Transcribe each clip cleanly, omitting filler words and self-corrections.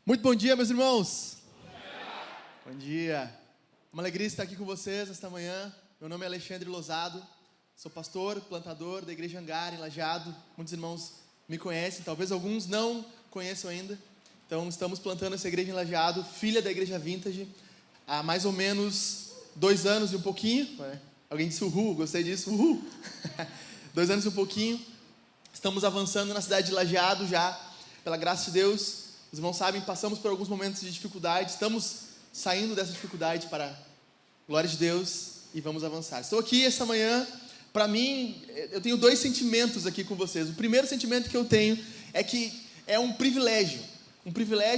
Muito bom dia, meus irmãos. Bom dia. Uma alegria estar aqui com vocês esta manhã. Meu nome é Alexandre Lozado. Sou pastor, plantador da Igreja Hangar, em Lajeado. Muitos irmãos me conhecem, talvez alguns não conheçam ainda. Então, estamos plantando essa igreja em Lajeado, filha da Igreja Vintage, há mais ou menos 2 anos e um pouquinho. Alguém disse uhul, gostei disso, uhul. 2 anos e um pouquinho. Estamos avançando na cidade de Lajeado já, pela graça de Deus. Os irmãos sabem, passamos por alguns momentos de dificuldade, estamos saindo dessa dificuldade para a glória de Deus e vamos avançar. Estou aqui esta manhã, para mim, eu tenho 2 sentimentos aqui com vocês. O primeiro sentimento que eu tenho é que é um privilégio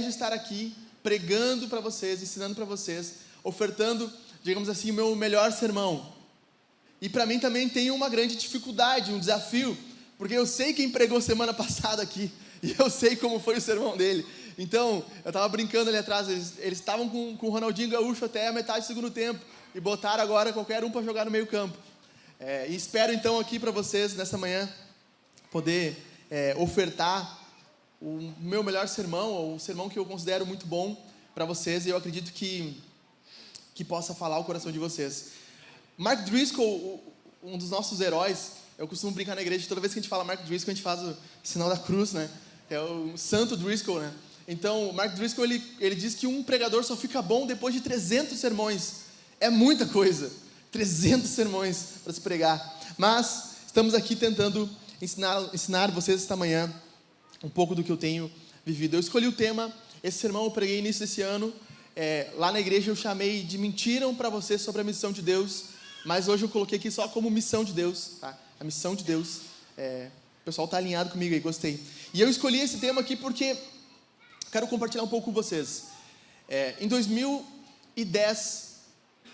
estar aqui pregando para vocês, ensinando para vocês, ofertando, digamos assim, o meu melhor sermão. E para mim também tem uma grande dificuldade, um desafio, porque eu sei quem pregou semana passada aqui, e eu sei como foi o sermão dele. Então, eu estava brincando ali atrás, eles estavam com o Ronaldinho Gaúcho até a metade do segundo tempo, e botaram agora qualquer um para jogar no meio campo. E espero então aqui para vocês, nessa manhã, poder ofertar o meu melhor sermão, ou o sermão que eu considero muito bom para vocês, e eu acredito que possa falar o coração de vocês. Mark Driscoll, um dos nossos heróis, eu costumo brincar na igreja, toda vez que a gente fala Mark Driscoll, a gente faz o sinal da cruz, né? É o Santo Driscoll, né? Então, Mark Driscoll, ele diz que um pregador só fica bom depois de 300 sermões. É muita coisa, 300 sermões para se pregar. Mas estamos aqui tentando ensinar vocês esta manhã um pouco do que eu tenho vivido. Eu escolhi o tema, esse sermão eu preguei início desse ano. Lá na igreja eu chamei de Mentiram para vocês sobre a missão de Deus. Mas hoje eu coloquei aqui só como missão de Deus, tá? A missão de Deus. O pessoal está alinhado comigo aí, gostei. E eu escolhi esse tema aqui porque quero compartilhar um pouco com vocês. Em 2010,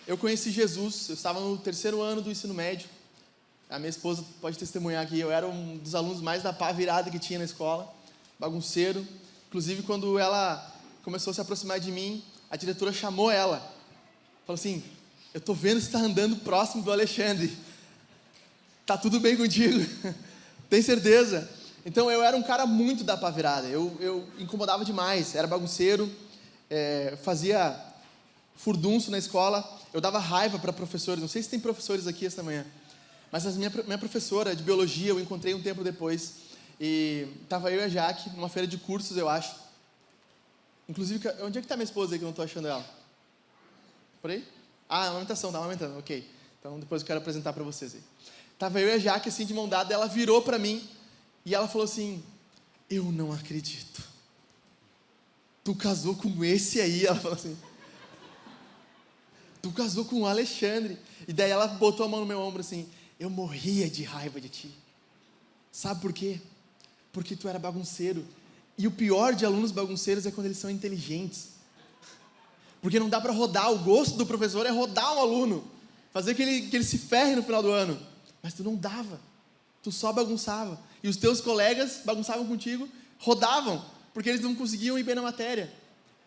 eu conheci Jesus. Eu estava no 3º ano do ensino médio. A minha esposa pode testemunhar aqui. Eu era um dos alunos mais da pá virada que tinha na escola. Bagunceiro. Inclusive, quando ela começou a se aproximar de mim, a diretora chamou ela. Falou assim: eu estou vendo que você está andando próximo do Alexandre. Tá tudo bem contigo? Tem certeza? Então eu era um cara muito da pá virada, eu incomodava demais, era bagunceiro, fazia furdunço na escola, eu dava raiva para professores. Não sei se tem professores aqui esta manhã, mas a minha professora de biologia eu encontrei um tempo depois, e estava eu e a Jaque numa feira de cursos, eu acho. Inclusive, onde é que está minha esposa aí que eu não estou achando ela? Por aí? Ah, amamentação, está amamentando, ok. Então depois eu quero apresentar para vocês aí. Estava eu e a Jaque assim de mão dada, ela virou para mim e ela falou assim: eu não acredito, tu casou com esse aí. Ela falou assim: tu casou com o Alexandre. E daí ela botou a mão no meu ombro assim: eu morria de raiva de ti. Sabe por quê? Porque tu era bagunceiro. E o pior de alunos bagunceiros é quando eles são inteligentes, porque não dá para rodar. O gosto do professor é rodar um aluno, fazer que ele se ferre no final do ano. Mas tu não dava, tu só bagunçava. E os teus colegas bagunçavam contigo, rodavam, porque eles não conseguiam ir bem na matéria.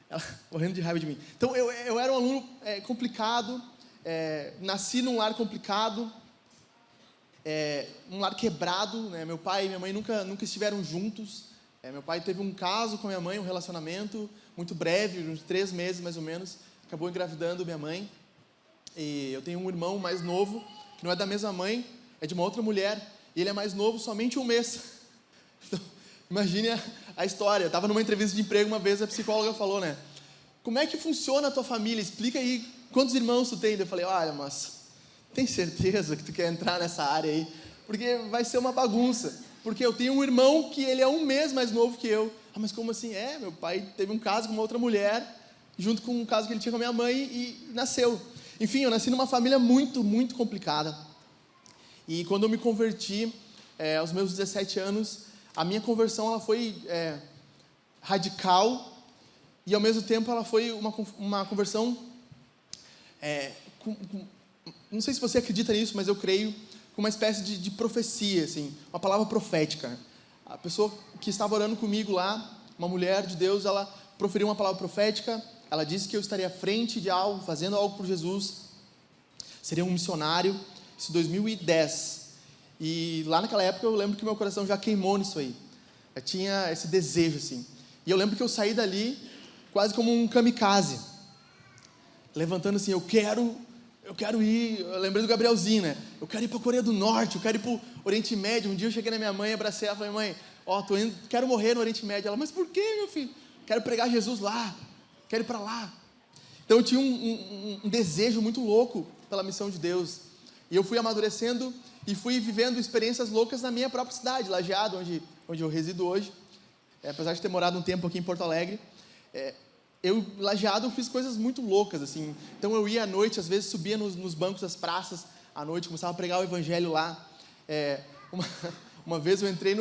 Ela morrendo de raiva de mim. Então eu era um aluno complicado, nasci num lar complicado, um lar quebrado, né? Meu pai e minha mãe nunca estiveram juntos. Meu pai teve um caso com a minha mãe, um relacionamento muito breve, uns 3 meses mais ou menos, acabou engravidando minha mãe. E eu tenho um irmão mais novo, que não é da mesma mãe, é de uma outra mulher, e ele é mais novo somente 1 mês. Então, imagine a história. Eu estava numa entrevista de emprego uma vez, a psicóloga falou, né: como é que funciona a tua família? Explica aí, quantos irmãos tu tem? Eu falei: olha, mas tem certeza que tu quer entrar nessa área aí? Porque vai ser uma bagunça. Porque eu tenho um irmão que ele é 1 mês mais novo que eu. Ah, mas como assim? Meu pai teve um caso com uma outra mulher, junto com um caso que ele tinha com a minha mãe, e nasceu. Enfim, eu nasci numa família muito, muito complicada. E quando eu me converti, aos meus 17 anos, a minha conversão ela foi radical, e ao mesmo tempo ela foi uma conversão, não sei se você acredita nisso, mas eu creio, com uma espécie de profecia, assim, uma palavra profética. A pessoa que estava orando comigo lá, uma mulher de Deus, ela proferiu uma palavra profética. Ela disse que eu estaria à frente de algo, fazendo algo por Jesus, seria um missionário. Isso em 2010. E lá naquela época eu lembro que meu coração já queimou nisso aí. Eu tinha esse desejo assim. E eu lembro que eu saí dali quase como um kamikaze, levantando assim, eu quero ir, eu lembrei do Gabrielzinho, né? Eu quero ir para a Coreia do Norte, eu quero ir para o Oriente Médio. Um dia eu cheguei na minha mãe, abracei ela e falei, mãe, tô indo, quero morrer no Oriente Médio. Ela, mas por quê, meu filho? Quero pregar Jesus lá, quero ir para lá. Então eu tinha um desejo muito louco pela missão de Deus, e eu fui amadurecendo e fui vivendo experiências loucas na minha própria cidade, Lajeado, onde eu resido hoje, apesar de ter morado um tempo aqui em Porto Alegre. Lajeado, eu fiz coisas muito loucas, assim. Então eu ia à noite, às vezes subia nos bancos das praças à noite, começava a pregar o evangelho lá. Uma vez eu entrei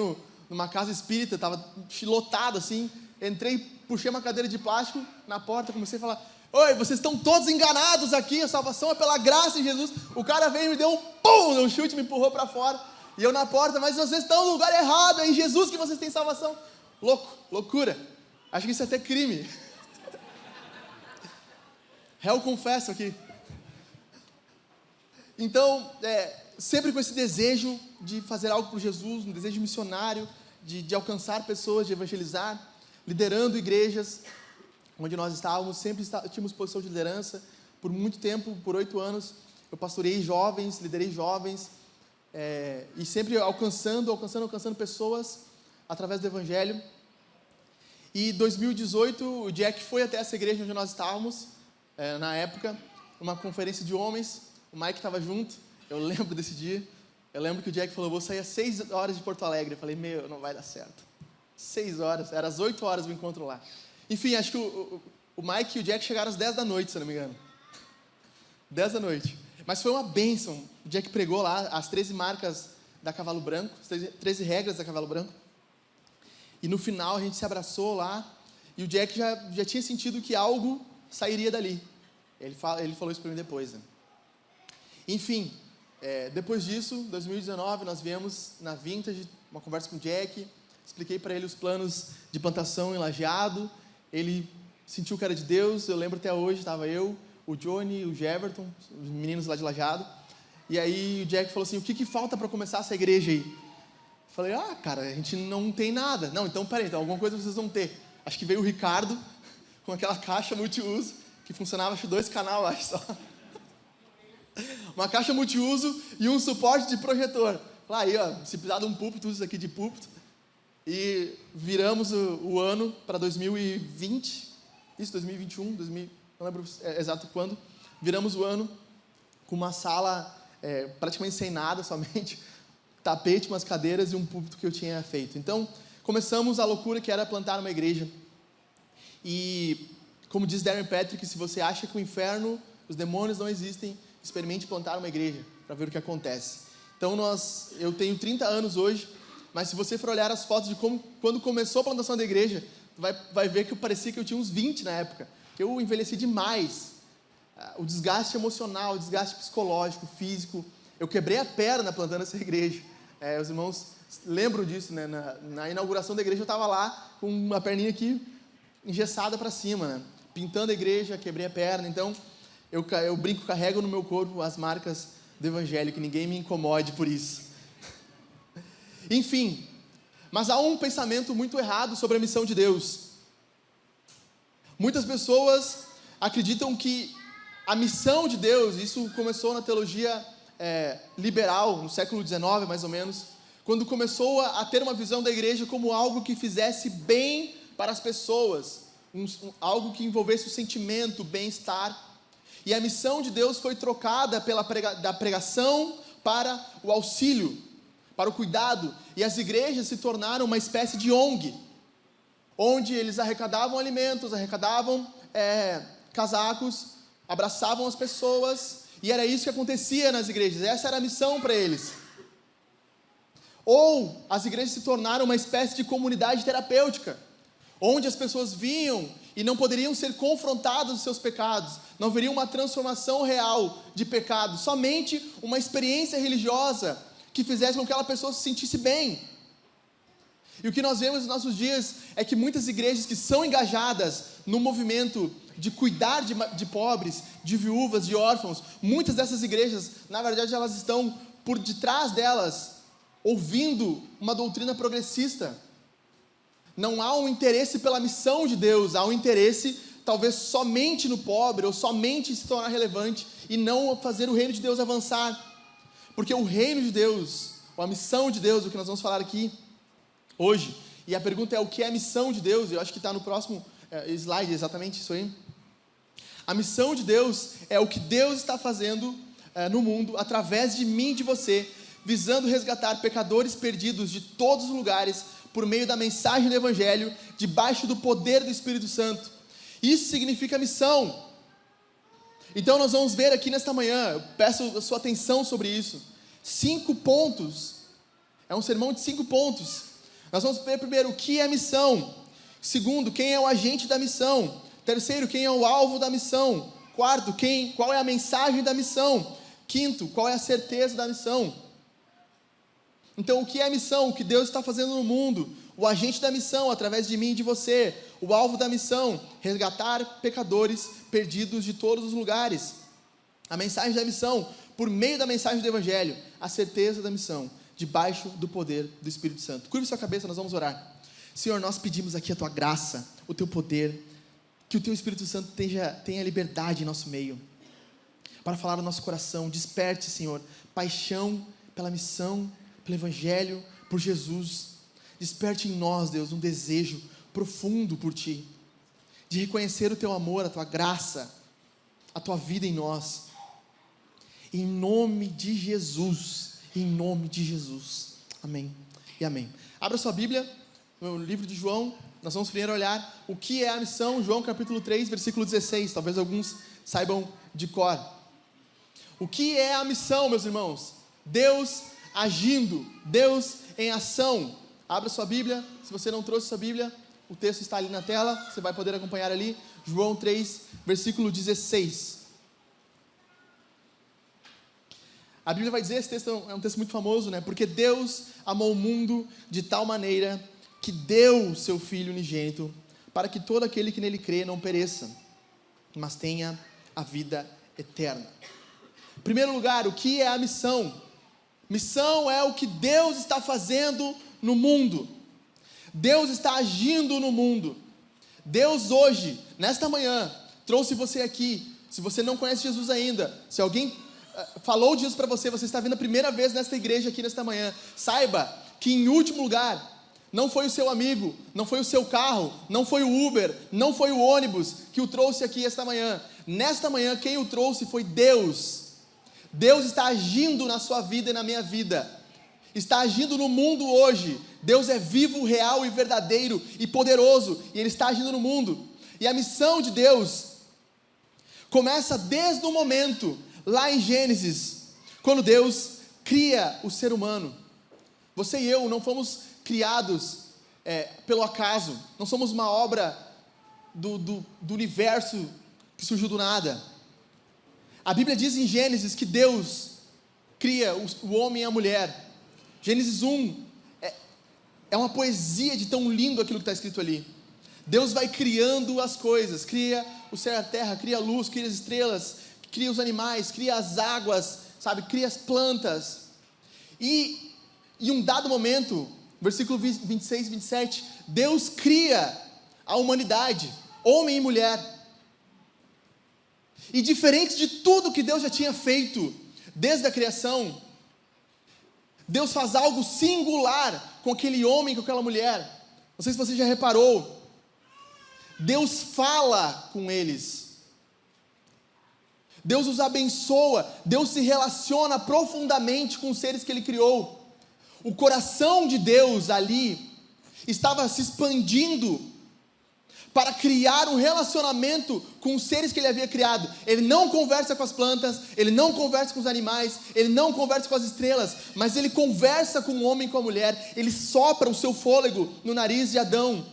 numa casa espírita, estava lotado assim, entrei, puxei uma cadeira de plástico na porta, comecei a falar, oi, vocês estão todos enganados aqui, a salvação é pela graça de Jesus. O cara veio e me deu um chute, me empurrou para fora, e eu na porta, mas vocês estão no lugar errado, é em Jesus que vocês têm salvação. Loucura, acho que isso é até crime. Réu confesso aqui. Então, sempre com esse desejo de fazer algo por Jesus, um desejo missionário, de alcançar pessoas, de evangelizar, liderando igrejas, onde nós estávamos, sempre tínhamos posição de liderança, por muito tempo, por 8 anos, eu pastorei jovens, liderei jovens, e sempre alcançando pessoas, através do evangelho. E em 2018, o Jack foi até essa igreja onde nós estávamos, na época, uma conferência de homens, o Mike estava junto, eu lembro desse dia, eu lembro que o Jack falou, vou sair às 6 horas de Porto Alegre, eu falei, não vai dar certo, 6 horas, era às 8 horas o encontro lá. Enfim, acho que o Mike e o Jack chegaram às 10 da noite, se eu não me engano, 10 da noite, mas foi uma bênção. O Jack pregou lá as 13 marcas da Cavalo Branco, as 13 regras da Cavalo Branco, e no final a gente se abraçou lá, e o Jack já tinha sentido que algo sairia dali. Ele falou isso para mim depois, né? Enfim, depois disso, 2019, nós viemos na Vintage, uma conversa com o Jack, expliquei para ele os planos de plantação em Lajeado, ele sentiu que era de Deus, eu lembro até hoje, estava eu, o Johnny, o Jeverton, os meninos lá de Lajeado, e aí o Jack falou assim, o que falta para começar essa igreja aí? Eu falei, cara, a gente não tem nada. Não, então peraí, então alguma coisa vocês vão ter. Acho que veio o Ricardo, com aquela caixa multiuso, que funcionava, acho, 2 canais, acho só. Uma caixa multiuso e um suporte de projetor. Lá aí, se precisar de um púlpito, usa isso aqui de púlpito. E viramos o ano para 2020, isso, 2021, não lembro exato quando. Viramos o ano com uma sala praticamente sem nada, somente tapete, umas cadeiras e um púlpito que eu tinha feito. Então, começamos a loucura que era plantar uma igreja. E, como diz Darren Patrick, se você acha que o inferno, os demônios não existem, experimente plantar uma igreja, para ver o que acontece. Então, eu tenho 30 anos hoje, mas se você for olhar as fotos de quando começou a plantação da igreja, vai ver que parecia que eu tinha uns 20 na época, que eu envelheci demais. O desgaste emocional, o desgaste psicológico, físico, eu quebrei a perna plantando essa igreja. Os irmãos lembram disso, né? Na inauguração da igreja eu estava lá com uma perninha aqui engessada para cima, né? Pintando a igreja, quebrei a perna. Então eu brinco, carrego no meu corpo as marcas do evangelho, que ninguém me incomode por isso. Enfim, mas há um pensamento muito errado sobre a missão de Deus. Muitas pessoas acreditam que a missão de Deus, isso começou na teologia liberal, no século XIX mais ou menos, quando começou a ter uma visão da igreja como algo que fizesse bem para as pessoas, algo que envolvesse o sentimento, o bem-estar. E a missão de Deus foi trocada da pregação para o auxílio, para o cuidado, e as igrejas se tornaram uma espécie de ONG, onde eles arrecadavam alimentos, arrecadavam casacos, abraçavam as pessoas, e era isso que acontecia nas igrejas, essa era a missão para eles. Ou as igrejas se tornaram uma espécie de comunidade terapêutica, onde as pessoas vinham e não poderiam ser confrontadas dos seus pecados, não haveria uma transformação real de pecado, somente uma experiência religiosa que fizesse com que aquela pessoa se sentisse bem. E o que nós vemos nos nossos dias é que muitas igrejas que são engajadas no movimento de cuidar de pobres, de viúvas, de órfãos, muitas dessas igrejas, na verdade, elas estão por detrás delas, ouvindo uma doutrina progressista. Não há um interesse pela missão de Deus, há um interesse talvez somente no pobre, ou somente em se tornar relevante, e não fazer o reino de Deus avançar. Porque o reino de Deus, ou a missão de Deus, o que nós vamos falar aqui hoje, e a pergunta é: o que é a missão de Deus? Eu acho que está no próximo slide, exatamente isso aí. A missão de Deus é o que Deus está fazendo no mundo, através de mim e de você, visando resgatar pecadores perdidos de todos os lugares, por meio da mensagem do Evangelho, debaixo do poder do Espírito Santo. Isso significa missão. Então nós vamos ver aqui nesta manhã, eu peço a sua atenção sobre isso, 5 pontos, é um sermão de 5 pontos. Nós vamos ver primeiro o que é missão, segundo, quem é o agente da missão, terceiro, quem é o alvo da missão, quarto, qual é a mensagem da missão, quinto, qual é a certeza da missão. Então o que é a missão? O que Deus está fazendo no mundo, o agente da missão através de mim e de você, o alvo da missão, resgatar pecadores perdidos de todos os lugares, a mensagem da missão, por meio da mensagem do Evangelho, a certeza da missão, debaixo do poder do Espírito Santo. Curve sua cabeça, nós vamos orar. Senhor, nós pedimos aqui a Tua graça, o Teu poder, que o Teu Espírito Santo tenha liberdade em nosso meio, para falar no nosso coração. Desperte, Senhor, paixão pela missão, pelo Evangelho, por Jesus. Desperte em nós, Deus, um desejo profundo por Ti, de reconhecer o Teu amor, a Tua graça, a Tua vida em nós. Em nome de Jesus, em nome de Jesus. Amém e amém. Abra sua Bíblia no livro de João. Nós vamos primeiro olhar o que é a missão. João capítulo 3, versículo 16. Talvez alguns saibam de cor. O que é a missão, meus irmãos? Deus agindo, Deus em ação. Abra sua Bíblia. Se você não trouxe sua Bíblia, o texto está ali na tela, você vai poder acompanhar ali. João 3, versículo 16. A Bíblia vai dizer, esse texto é um texto muito famoso, né? Porque Deus amou o mundo de tal maneira que deu o seu Filho unigênito, para que todo aquele que nele crê não pereça, mas tenha a vida eterna. Em primeiro lugar, o que é a missão? Missão é o que Deus está fazendo no mundo. Deus está agindo no mundo. Deus hoje, nesta manhã, trouxe você aqui. Se você não conhece Jesus ainda, se alguém falou disso para você, você está vindo a primeira vez nesta igreja aqui nesta manhã, saiba que em último lugar, não foi o seu amigo, não foi o seu carro, não foi o Uber, não foi o ônibus que o trouxe aqui esta manhã. Nesta manhã, quem o trouxe foi Deus. Deus está agindo na sua vida e na minha vida, está agindo no mundo hoje. Deus é vivo, real e verdadeiro e poderoso, e Ele está agindo no mundo. E a missão de Deus começa desde o momento, lá em Gênesis, quando Deus cria o ser humano. Você e eu não fomos criados pelo acaso, não somos uma obra do universo que surgiu do nada. A Bíblia diz em Gênesis que Deus cria o homem e a mulher. Gênesis 1 é uma poesia de tão lindo aquilo que está escrito ali. Deus vai criando as coisas, cria o céu e a terra, cria a luz, cria as estrelas, cria os animais, cria as águas, sabe, cria as plantas. E em um dado momento, versículo 26, 27, Deus cria a humanidade, homem e mulher. E diferente de tudo que Deus já tinha feito desde a criação, Deus faz algo singular com aquele homem, com aquela mulher. Não sei se você já reparou. Deus fala com eles. Deus os abençoa. Deus se relaciona profundamente com os seres que Ele criou. O coração de Deus ali estava se expandindo para criar um relacionamento com os seres que Ele havia criado. Ele não conversa com as plantas, Ele não conversa com os animais, Ele não conversa com as estrelas, mas Ele conversa com o homem e com a mulher. Ele sopra o seu fôlego no nariz de Adão.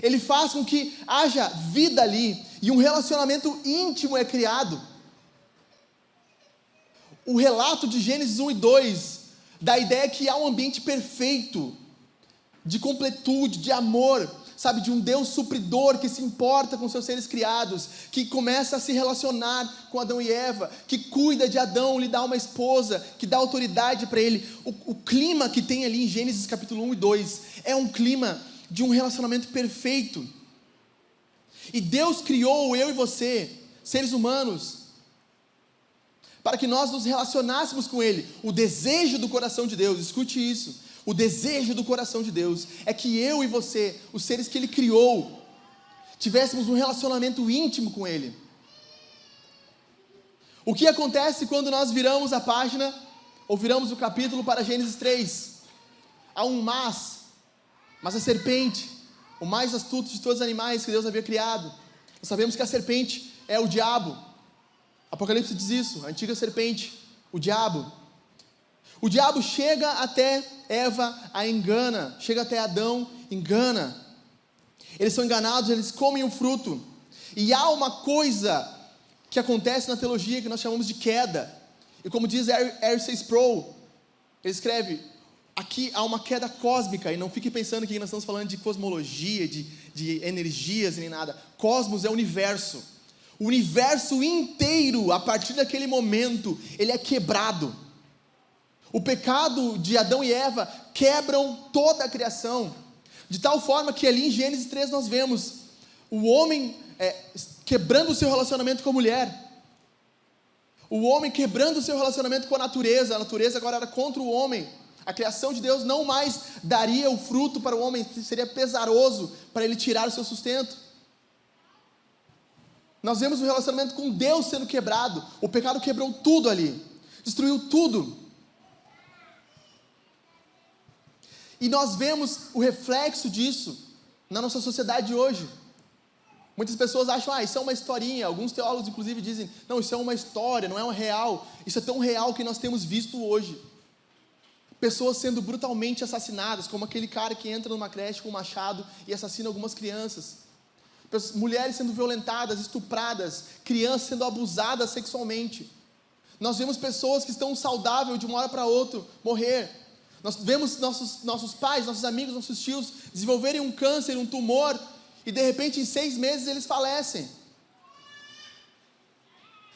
Ele faz com que haja vida ali, e um relacionamento íntimo é criado. O relato de Gênesis 1 e 2 dá a ideia que há um ambiente perfeito, de completude, de amor, sabe, de um Deus supridor que se importa com seus seres criados, que começa a se relacionar com Adão e Eva, que cuida de Adão, lhe dá uma esposa, que dá autoridade para ele. O clima que tem ali em Gênesis capítulo 1 e 2 é um clima de um relacionamento perfeito. E Deus criou eu e você, seres humanos, para que nós nos relacionássemos com Ele. O desejo do coração de Deus, escute isso, o desejo do coração de Deus é que eu e você, os seres que Ele criou, tivéssemos um relacionamento íntimo com Ele. O que acontece quando nós viramos a página, ou viramos o capítulo para Gênesis 3? Há um mas a serpente, o mais astuto de todos os animais que Deus havia criado. Nós sabemos que a serpente é o diabo. Apocalipse diz isso, a antiga serpente, o diabo. O diabo chega até Eva, a engana, chega até Adão, engana. Eles são enganados, eles comem o fruto. E há uma coisa que acontece na teologia que nós chamamos de queda. E como diz R.C. Sproul, ele escreve, aqui há uma queda cósmica, e não fique pensando que nós estamos falando de cosmologia, de energias nem nada. Cosmos é o universo. O universo inteiro, a partir daquele momento, ele é quebrado. O pecado de Adão e Eva quebram toda a criação, de tal forma que ali em Gênesis 3 nós vemos o homem quebrando o seu relacionamento com a mulher, o homem quebrando o seu relacionamento com a natureza agora era contra o homem, a criação de Deus não mais daria o fruto para o homem, seria pesaroso para ele tirar o seu sustento. Nós vemos o relacionamento com Deus sendo quebrado, o pecado quebrou tudo ali, destruiu tudo. E nós vemos o reflexo disso na nossa sociedade hoje. Muitas pessoas acham, isso é uma historinha, alguns teólogos inclusive dizem, não, isso é uma história, não é um real, isso é tão real que nós temos visto hoje. Pessoas sendo brutalmente assassinadas, como aquele cara que entra numa creche com um machado e assassina algumas crianças. Mulheres sendo violentadas, estupradas, crianças sendo abusadas sexualmente. Nós vemos pessoas que estão saudáveis de uma hora para outra morrer. Nós vemos nossos pais, nossos amigos, nossos tios desenvolverem um câncer, um tumor, e de repente em 6 meses eles falecem.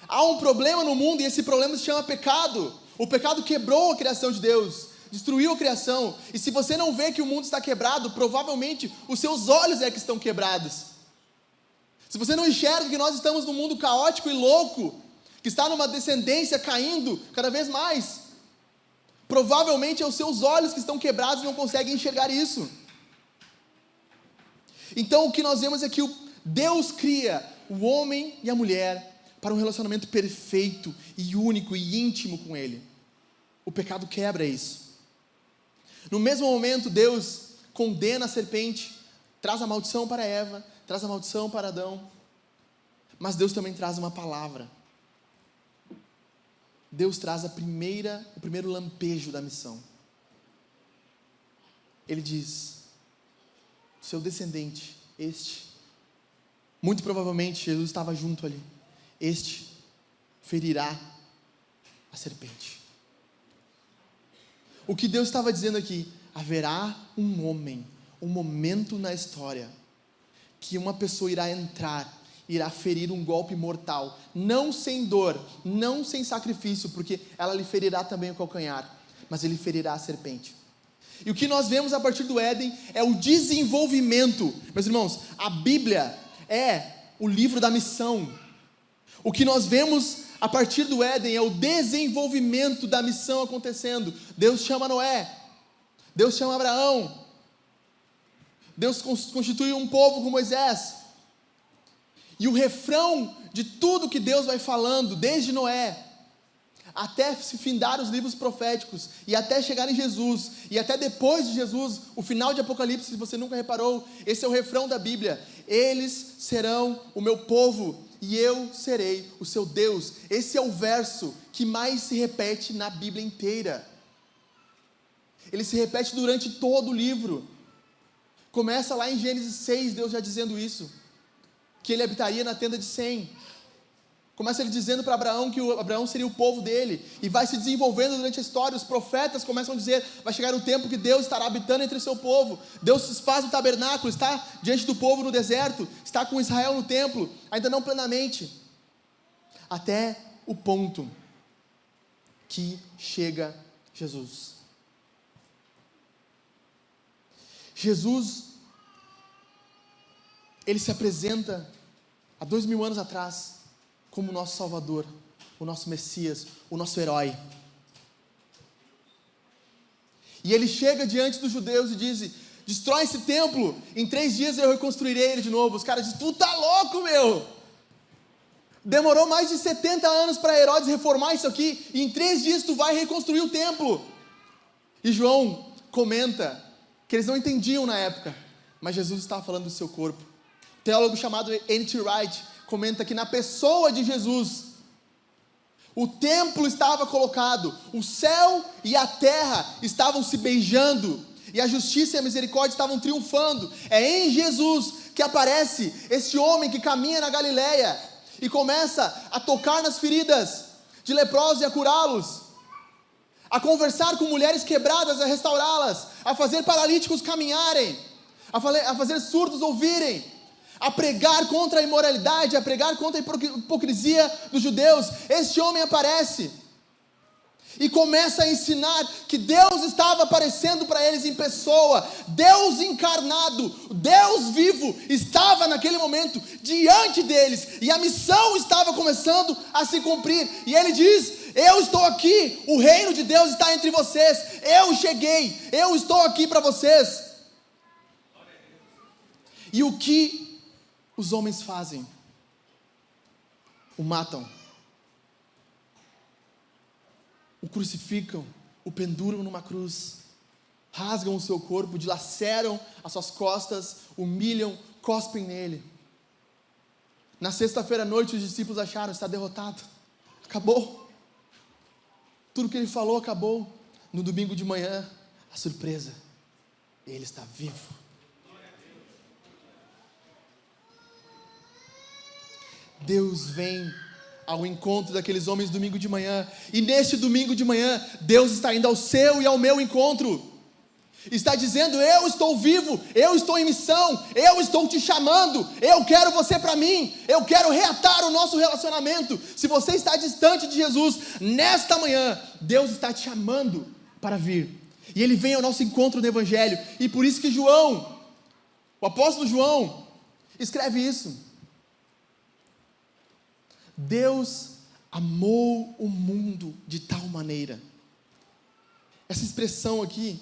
Há um problema no mundo e esse problema se chama pecado. O pecado quebrou a criação de Deus, destruiu a criação, e se você não vê que o mundo está quebrado, provavelmente os seus olhos é que estão quebrados. Se você não enxerga que nós estamos num mundo caótico e louco, que está numa descendência caindo cada vez mais, provavelmente é os seus olhos que estão quebrados e não conseguem enxergar isso. Então o que nós vemos é que Deus cria o homem e a mulher para um relacionamento perfeito e único e íntimo com Ele. O pecado quebra isso. No mesmo momento, Deus condena a serpente, traz a maldição para Eva, traz a maldição para Adão, mas Deus também traz uma palavra. Deus traz o primeiro lampejo da missão. Ele diz, seu descendente, muito provavelmente Jesus estava junto ali, ferirá a serpente. O que Deus estava dizendo aqui, haverá um momento na história, que uma pessoa irá ferir um golpe mortal, não sem dor, não sem sacrifício, porque ela lhe ferirá também o calcanhar, mas ele ferirá a serpente. E o que nós vemos a partir do Éden é o desenvolvimento. Meus irmãos, a Bíblia é o livro da missão. O que nós vemos a partir do Éden é o desenvolvimento da missão acontecendo. Deus chama Noé, Deus chama Abraão, Deus constitui um povo com Moisés. E o refrão de tudo que Deus vai falando, desde Noé, até se findar os livros proféticos, e até chegar em Jesus, e até depois de Jesus, o final de Apocalipse, se você nunca reparou, esse é o refrão da Bíblia: eles serão o meu povo, e eu serei o seu Deus. Esse é o verso que mais se repete na Bíblia inteira. Ele se repete durante todo o livro. Começa lá em Gênesis 6, Deus já dizendo isso, que ele habitaria na tenda de Sem. Começa ele dizendo para Abraão que Abraão seria o povo dele, e vai se desenvolvendo durante a história. Os profetas começam a dizer, vai chegar o tempo que Deus estará habitando entre o seu povo. Deus faz o tabernáculo, está diante do povo no deserto, está com Israel no templo, ainda não plenamente, até o ponto que chega Jesus. Jesus ele se apresenta há 2000 anos atrás como o nosso Salvador, o nosso Messias, o nosso herói. E ele chega diante dos judeus e diz: destrói esse templo, em 3 dias eu reconstruirei ele de novo. Os caras dizem: tu tá louco, meu! Demorou mais de 70 anos para Herodes reformar isso aqui, e em 3 dias tu vai reconstruir o templo. E João comenta que eles não entendiam na época, mas Jesus estava falando do seu corpo. O teólogo chamado N.T. Wright comenta que na pessoa de Jesus, o templo estava colocado, o céu e a terra estavam se beijando, e a justiça e a misericórdia estavam triunfando. É em Jesus que aparece esse homem que caminha na Galileia e começa a tocar nas feridas de leprosos e a curá-los, a conversar com mulheres quebradas, a restaurá-las, a fazer paralíticos caminharem, a fazer surdos ouvirem, a pregar contra a imoralidade, a pregar contra a hipocrisia dos judeus. Este homem aparece e começa a ensinar que Deus estava aparecendo para eles em pessoa. Deus encarnado, Deus vivo, estava naquele momento diante deles, e a missão estava começando a se cumprir. E ele diz: eu estou aqui, o reino de Deus está entre vocês, eu cheguei, eu estou aqui para vocês. E o que os homens fazem? O matam, o crucificam, o penduram numa cruz, rasgam o seu corpo, dilaceram as suas costas, humilham, cospem nele. Na sexta-feira à noite os discípulos acharam: está derrotado, acabou, tudo que ele falou acabou. No domingo de manhã, a surpresa: ele está vivo. Deus vem ao encontro daqueles homens domingo de manhã, e neste domingo de manhã, Deus está indo ao seu e ao meu encontro, está dizendo: eu estou vivo, eu estou em missão, eu estou te chamando, eu quero você para mim, eu quero reatar o nosso relacionamento. Se você está distante de Jesus, nesta manhã, Deus está te chamando para vir, e Ele vem ao nosso encontro no Evangelho. E por isso que João, o apóstolo João, escreve isso: Deus amou o mundo de tal maneira. Essa expressão aqui,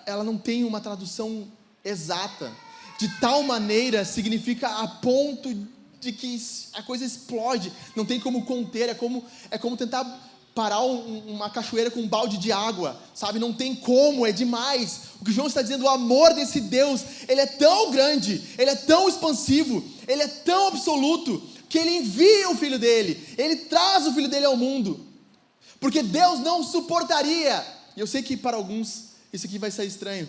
ela não tem uma tradução exata. De tal maneira significa a ponto de que a coisa explode, não tem como conter, é como tentar parar uma cachoeira com um balde de água, sabe? Não tem como, é demais. O que João está dizendo: o amor desse Deus, ele é tão grande, ele é tão expansivo, ele é tão absoluto, que ele envia o Filho dele, ele traz o Filho dele ao mundo, porque Deus não suportaria, e eu sei que para alguns isso aqui vai ser estranho,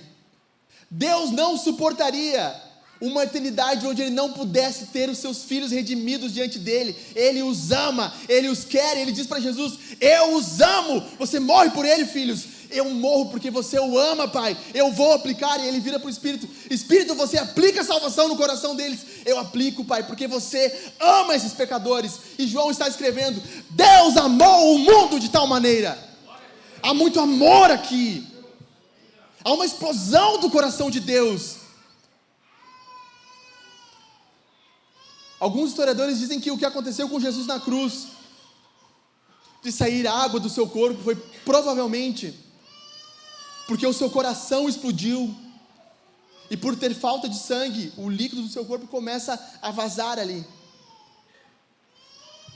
Deus não suportaria uma eternidade onde Ele não pudesse ter os seus filhos redimidos diante dele. Ele os ama, Ele os quer. Ele diz para Jesus: eu os amo, você morre por ele, filhos, eu morro porque você o ama, Pai, eu vou aplicar. E ele vira para o Espírito: Espírito, você aplica a salvação no coração deles. Eu aplico, Pai, porque você ama esses pecadores. E João está escrevendo: Deus amou o mundo de tal maneira. Há muito amor aqui, há uma explosão do coração de Deus. Alguns historiadores dizem que o que aconteceu com Jesus na cruz, de sair água do seu corpo, foi provavelmente porque o seu coração explodiu, e por ter falta de sangue, o líquido do seu corpo começa a vazar ali.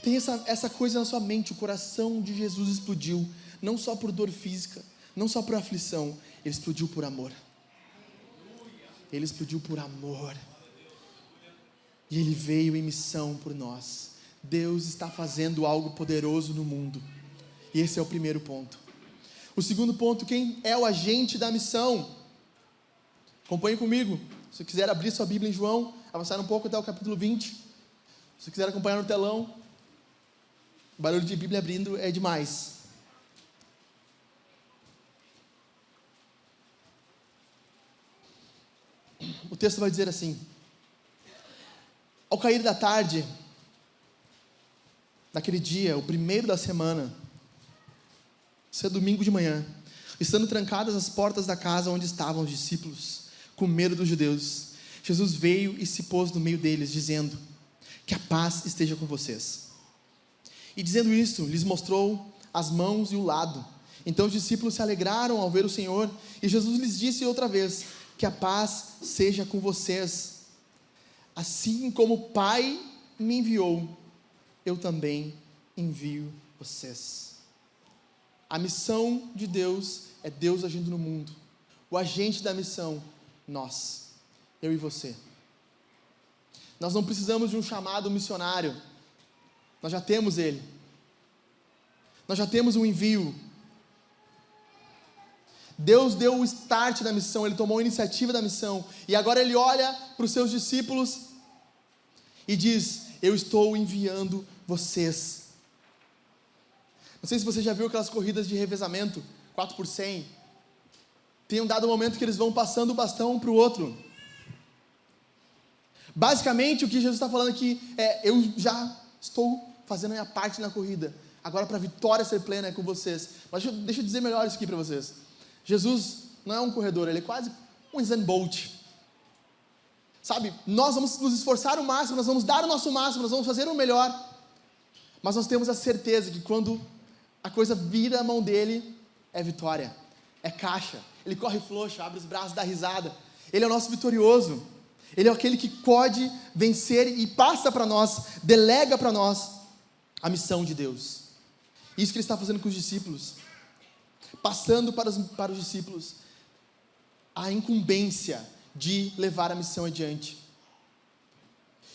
Tem essa coisa na sua mente: o coração de Jesus explodiu, não só por dor física, não só por aflição, ele explodiu por amor. Ele explodiu por amor. E Ele veio em missão por nós. Deus está fazendo algo poderoso no mundo. E esse é o primeiro ponto. O segundo ponto: quem é o agente da missão? Acompanhe comigo. Se você quiser abrir sua Bíblia em João, avançar um pouco até o capítulo 20. Se você quiser acompanhar no telão, o barulho de Bíblia abrindo é demais. O texto vai dizer assim: ao cair da tarde, naquele dia, o primeiro da semana, isso é domingo de manhã, estando trancadas as portas da casa onde estavam os discípulos, com medo dos judeus, Jesus veio e se pôs no meio deles, dizendo: que a paz esteja com vocês. E dizendo isso, lhes mostrou as mãos e o lado. Então os discípulos se alegraram ao ver o Senhor, e Jesus lhes disse outra vez: que a paz seja com vocês. Assim como o Pai me enviou, eu também envio vocês. A missão de Deus é Deus agindo no mundo. O agente da missão, nós, eu e você. Nós não precisamos de um chamado missionário, nós já temos ele. Nós já temos um envio. Deus deu o start da missão, Ele tomou a iniciativa da missão, e agora Ele olha para os seus discípulos e diz: eu estou enviando vocês. Não sei se você já viu aquelas corridas de revezamento, 4x100, tem um dado momento que eles vão passando o bastão um para o outro. Basicamente o que Jesus está falando aqui é: eu já estou fazendo a minha parte na corrida, agora para a vitória ser plena é com vocês. Mas deixa eu dizer melhor isso aqui para vocês. Jesus não é um corredor, Ele é quase um Usain Bolt. Sabe, nós vamos nos esforçar o máximo, nós vamos dar o nosso máximo, nós vamos fazer o melhor, mas nós temos a certeza que quando a coisa vira a mão dele, é vitória, é caixa. Ele corre frouxo, abre os braços, dá risada. Ele é o nosso vitorioso. Ele é aquele que pode vencer e passa para nós, delega para nós a missão de Deus. Isso que Ele está fazendo com os discípulos, passando para os discípulos a incumbência de levar a missão adiante.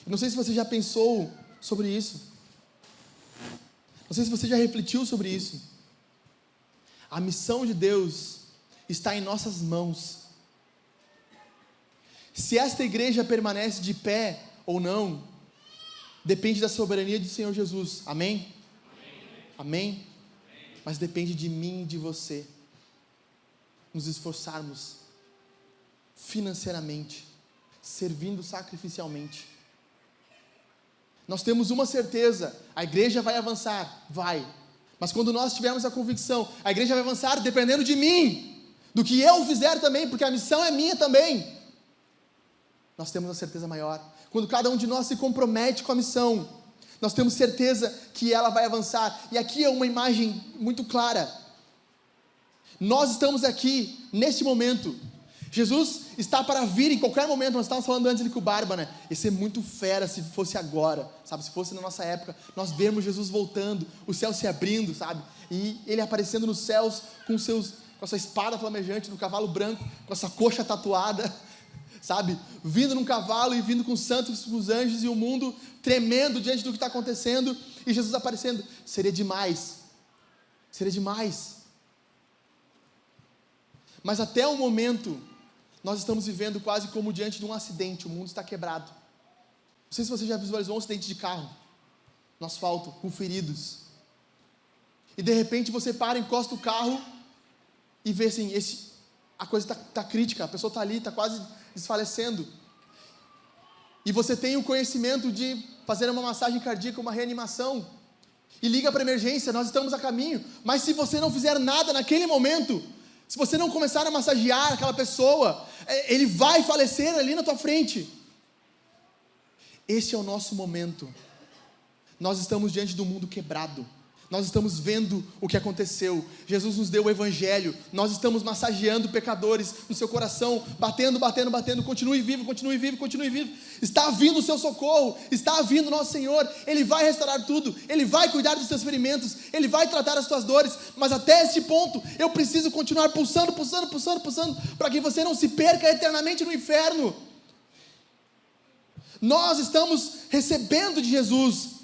Não sei se você já pensou sobre isso. Não sei se você já refletiu sobre isso. A missão de Deus está em nossas mãos. Se esta igreja permanece de pé ou não, depende da soberania do Senhor Jesus. Amém? Amém? Mas depende de mim e de você nos esforçarmos financeiramente, servindo sacrificialmente. Nós temos uma certeza: a igreja vai avançar, vai. Mas quando nós tivermos a convicção, a igreja vai avançar dependendo de mim, do que eu fizer também, porque a missão é minha também. Nós temos a certeza maior. Quando cada um de nós se compromete com a missão, nós temos certeza que ela vai avançar. E aqui é uma imagem muito clara. Nós estamos aqui, neste momento. Jesus está para vir em qualquer momento. Nós estávamos falando antes ali com o Barba, né? Ia ser muito fera se fosse agora, sabe? Se fosse na nossa época, nós vemos Jesus voltando, o céu se abrindo, sabe? E Ele aparecendo nos céus com a sua espada flamejante, no cavalo branco, com essa coxa tatuada, sabe? Vindo num cavalo e vindo com os santos, com os anjos, e o mundo tremendo diante do que está acontecendo, e Jesus aparecendo. Seria demais. Seria demais. Mas até o momento, nós estamos vivendo quase como diante de um acidente. O mundo está quebrado. Não sei se você já visualizou um acidente de carro no asfalto, com feridos. E de repente você para, encosta o carro e vê assim, a coisa está crítica, a pessoa está ali, está quase desfalecendo. E você tem o conhecimento de fazer uma massagem cardíaca, uma reanimação, e liga para a emergência, nós estamos a caminho. Mas se você não fizer nada naquele momento, se você não começar a massagear aquela pessoa, ele vai falecer ali na tua frente. Esse é o nosso momento. Nós estamos diante do mundo quebrado. Nós estamos vendo o que aconteceu. Jesus nos deu o Evangelho. Nós estamos massageando pecadores no seu coração, batendo, batendo, batendo. Continue vivo, continue vivo, continue vivo. Está vindo o seu socorro, está vindo o nosso Senhor. Ele vai restaurar tudo, Ele vai cuidar dos seus ferimentos, Ele vai tratar as tuas dores. Mas até este ponto, eu preciso continuar pulsando, pulsando, pulsando, pulsando, para que você não se perca eternamente no inferno. Nós estamos recebendo de Jesus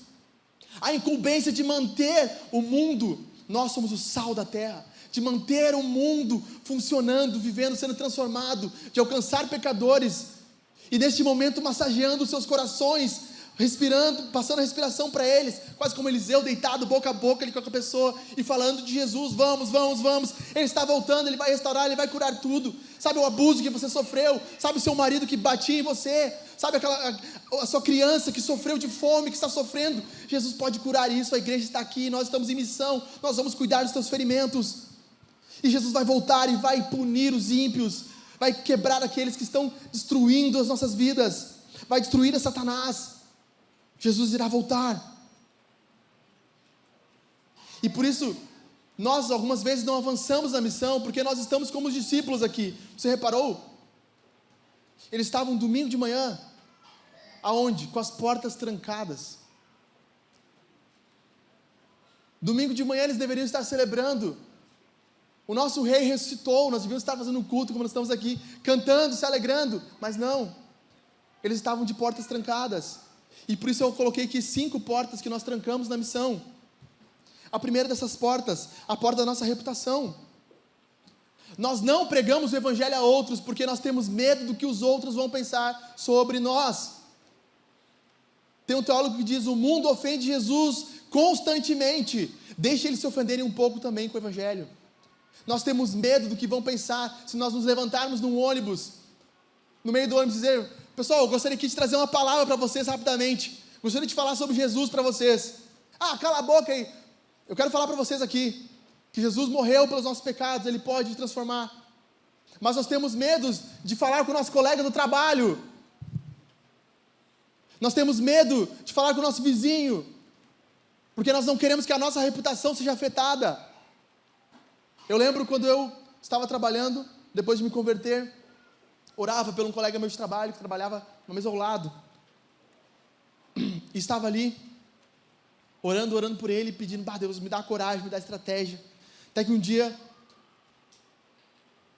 a incumbência de manter o mundo, nós somos o sal da terra, de manter o mundo funcionando, vivendo, sendo transformado, de alcançar pecadores, e neste momento massageando os seus corações, respirando, passando a respiração para eles, quase como Eliseu, deitado boca a boca ali com a pessoa, e falando de Jesus: vamos, vamos, vamos, Ele está voltando, Ele vai restaurar, Ele vai curar tudo. Sabe o abuso que você sofreu, sabe o seu marido que batia em você, sabe a sua criança que sofreu de fome, que está sofrendo, Jesus pode curar isso. A igreja está aqui, nós estamos em missão, nós vamos cuidar dos teus ferimentos, e Jesus vai voltar e vai punir os ímpios, vai quebrar aqueles que estão destruindo as nossas vidas, vai destruir a Satanás. Jesus irá voltar. E por isso, nós algumas vezes não avançamos na missão, porque nós estamos como os discípulos aqui. Você reparou? Eles estavam domingo de manhã, aonde? Com as portas trancadas. Domingo de manhã eles deveriam estar celebrando. O nosso rei ressuscitou, nós devíamos estar fazendo um culto como nós estamos aqui, cantando, se alegrando, mas não. Eles estavam de portas trancadas. E por isso eu coloquei aqui 5 portas que nós trancamos na missão. A primeira dessas portas, a porta da nossa reputação. Nós não pregamos o evangelho a outros porque nós temos medo do que os outros vão pensar sobre nós. Tem um teólogo que diz: o mundo ofende Jesus constantemente, deixa eles se ofenderem um pouco também com o evangelho. Nós temos medo do que vão pensar se nós nos levantarmos num ônibus, no meio do ônibus, e dizer: pessoal, eu gostaria aqui de trazer uma palavra para vocês rapidamente, gostaria de falar sobre Jesus para vocês. Cala a boca aí, eu quero falar para vocês aqui, que Jesus morreu pelos nossos pecados, Ele pode transformar. Mas nós temos medo de falar com o nosso colega do trabalho, nós temos medo de falar com o nosso vizinho, porque nós não queremos que a nossa reputação seja afetada. Eu lembro quando eu estava trabalhando, depois de me converter, orava pelo um colega meu de trabalho, que trabalhava na mesa ao lado, e estava ali, orando por ele, pedindo: Deus, me dá coragem, me dá estratégia. Até que um dia,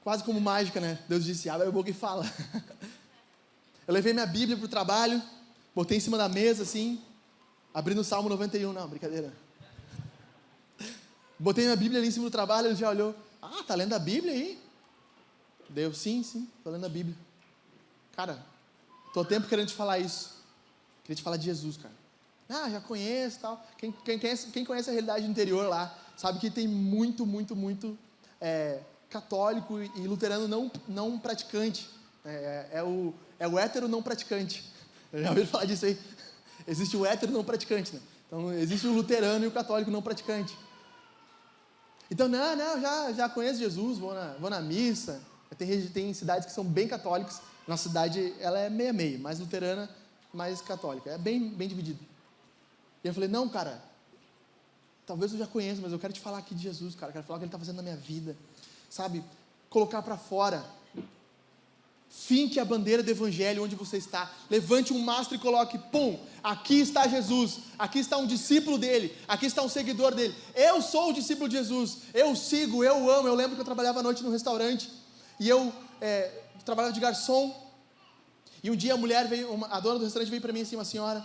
quase como mágica, né? Deus disse: abre a boca e fala. Eu levei minha Bíblia para o trabalho, botei em cima da mesa assim, abri no Salmo 91, não, brincadeira. Botei minha Bíblia ali em cima do trabalho, ele já olhou: tá lendo a Bíblia aí? Deu: sim, estou lendo a Bíblia. Cara, estou há tempo querendo te falar isso. Queria te falar de Jesus, cara. Já conheço e tal. Quem conhece a realidade interior lá, sabe que tem muito católico e luterano não praticante. É o hétero não praticante. Eu já ouvi falar disso aí. Existe o hétero não praticante, né? Então, existe o luterano e o católico não praticante. Então, já conheço Jesus, vou na missa. Tem cidades que são bem católicas. Nossa cidade, ela é meia-meia, mais luterana, mais católica. É bem dividido. E eu falei: não, cara, talvez eu já conheça, mas eu quero te falar aqui de Jesus, cara. Eu quero falar o que Ele está fazendo na minha vida. Sabe? Colocar para fora. Finque a bandeira do evangelho onde você está. Levante um mastro e coloque: pum, aqui está Jesus, aqui está um discípulo dele, aqui está um seguidor dele. Eu sou o discípulo de Jesus, eu sigo, eu amo. Eu lembro que eu trabalhava à noite no restaurante, e eu trabalhava de garçom, e um dia a mulher veio, a dona do restaurante veio para mim assim: uma senhora,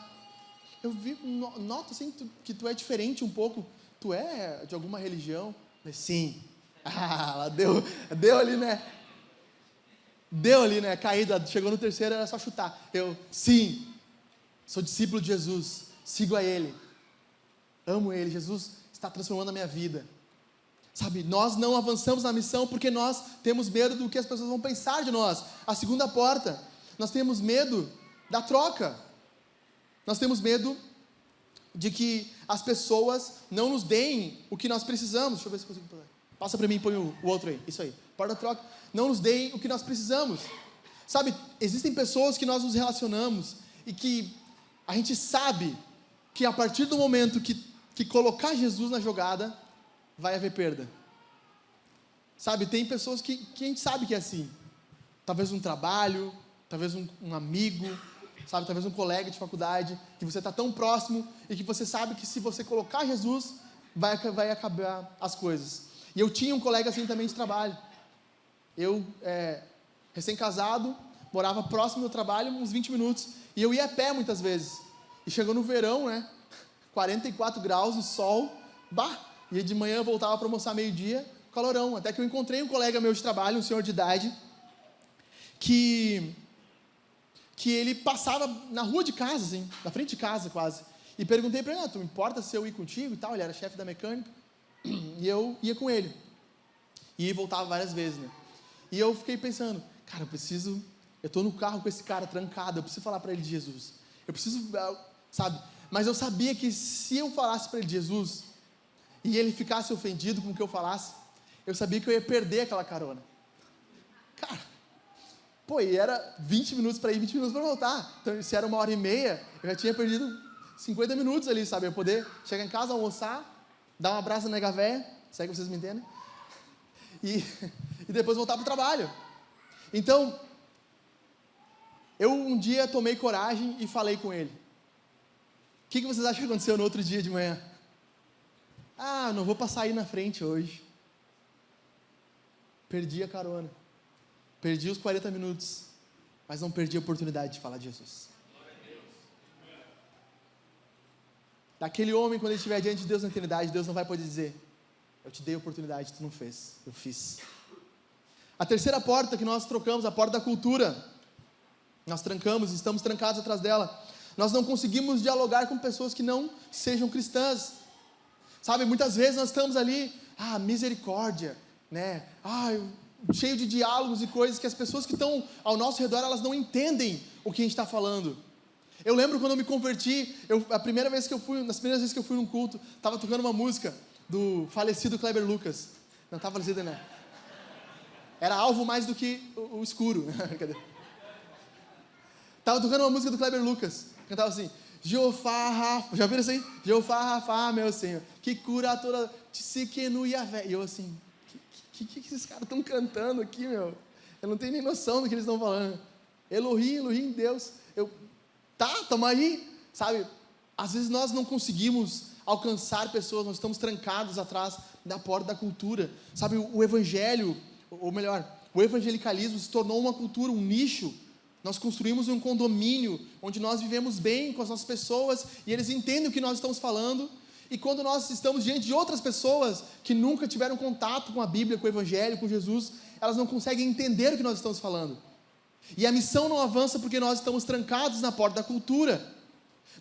eu noto assim que tu é diferente um pouco, tu é de alguma religião? Eu falei: sim. Ela deu ali, né? Deu ali, né? Caída, chegou no terceiro, era só chutar. Eu: sim, sou discípulo de Jesus, sigo a Ele, amo Ele, Jesus está transformando a minha vida. Sabe, nós não avançamos na missão porque nós temos medo do que as pessoas vão pensar de nós. A segunda porta, nós temos medo da troca. Nós temos medo de que as pessoas não nos deem o que nós precisamos. Deixa eu ver se eu consigo fazer. Passa para mim e põe o outro aí. Isso aí. Porta da troca. Não nos deem o que nós precisamos. Sabe, existem pessoas que nós nos relacionamos e que a gente sabe que a partir do momento que colocar Jesus na jogada, vai haver perda. Sabe, tem pessoas que a gente sabe que é assim. Talvez um trabalho, talvez um amigo, sabe, talvez um colega de faculdade, que você está tão próximo e que você sabe que se você colocar Jesus, vai acabar as coisas. E eu tinha um colega assim também de trabalho. Eu, recém-casado, morava próximo do trabalho, uns 20 minutos, e eu ia a pé muitas vezes. E chegou no verão, né, 44 graus, o sol, e de manhã eu voltava para almoçar meio-dia, calorão, até que eu encontrei um colega meu de trabalho, um senhor de idade, que ele passava na rua de casa, assim, na frente de casa quase, e perguntei para ele: tu me importa se eu ir contigo e tal? Ele era chefe da mecânica, e eu ia com ele, e voltava várias vezes, né? E eu fiquei pensando: cara, eu estou no carro com esse cara trancado, eu preciso falar para ele de Jesus, eu preciso, sabe, mas eu sabia que se eu falasse para ele de Jesus, e ele ficasse ofendido com o que eu falasse, eu sabia que eu ia perder aquela carona. Cara, Pô, e era 20 minutos para ir, 20 minutos para voltar. Então, se era 1h30, eu já tinha perdido 50 minutos ali, sabe? Eu poder chegar em casa, almoçar, dar um abraço na nega véia, se é que vocês me entendem, e depois voltar para o trabalho. Então, eu um dia tomei coragem e falei com ele. O que vocês acham que aconteceu no outro dia de manhã? Ah, não vou passar aí na frente hoje. Perdi a carona. Perdi os 40 minutos. Mas não perdi a oportunidade de falar de Jesus. Daquele homem, quando ele estiver diante de Deus na eternidade, Deus não vai poder dizer: eu te dei a oportunidade, tu não fez. Eu fiz. A terceira porta que nós trocamos, a porta da cultura. Nós trancamos, estamos trancados atrás dela. Nós não conseguimos dialogar com pessoas que não sejam cristãs. Sabe, muitas vezes nós estamos ali, misericórdia, né? Cheio de diálogos e coisas que as pessoas que estão ao nosso redor, elas não entendem o que a gente está falando. Eu lembro quando eu me converti, nas primeiras vezes que eu fui num culto, estava tocando uma música do falecido Kleber Lucas. Não estava falecido, né? Era alvo mais do que o escuro. Estava tocando uma música do Kleber Lucas. Cantava assim: Jeová Rafa, já viram isso aí? Jeová Rafa, meu Senhor, que cura toda, Tsikenu Yavé. E eu assim, que esses caras estão cantando aqui, meu? Eu não tenho nem noção do que eles estão falando. Elohim, Deus. Tamo aí, sabe? Às vezes nós não conseguimos alcançar pessoas, nós estamos trancados atrás da porta da cultura. Sabe, o evangelho, ou melhor, o evangelicalismo se tornou uma cultura, um nicho. Nós construímos um condomínio onde nós vivemos bem com as nossas pessoas e eles entendem o que nós estamos falando. E quando nós estamos diante de outras pessoas que nunca tiveram contato com a Bíblia, com o Evangelho, com Jesus, elas não conseguem entender o que nós estamos falando. E a missão não avança porque nós estamos trancados na porta da cultura.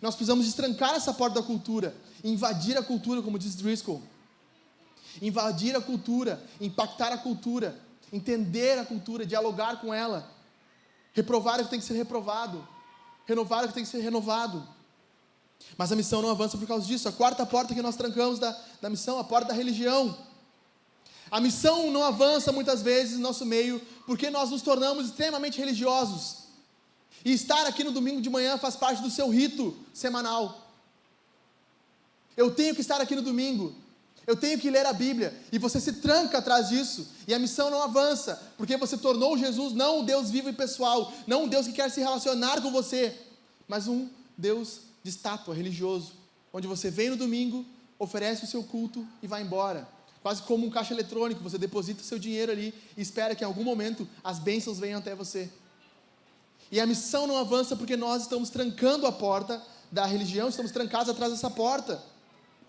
Nós precisamos destrancar essa porta da cultura, invadir a cultura, como diz Driscoll. Invadir a cultura, impactar a cultura, entender a cultura, dialogar com ela. Reprovar o que tem que ser reprovado, renovar o que tem que ser renovado. Mas a missão não avança por causa disso. A quarta porta que nós trancamos da missão, a porta da religião. A missão não avança muitas vezes no nosso meio porque nós nos tornamos extremamente religiosos. E estar aqui no domingo de manhã faz parte do seu rito semanal. Eu tenho que estar aqui no domingo. Eu tenho que ler a Bíblia, e você se tranca atrás disso, e a missão não avança, porque você tornou Jesus não um Deus vivo e pessoal, não um Deus que quer se relacionar com você, mas um Deus de estátua, religioso, onde você vem no domingo, oferece o seu culto e vai embora, quase como um caixa eletrônico, você deposita o seu dinheiro ali, e espera que em algum momento as bênçãos venham até você. E a missão não avança porque nós estamos trancando a porta da religião, estamos trancados atrás dessa porta,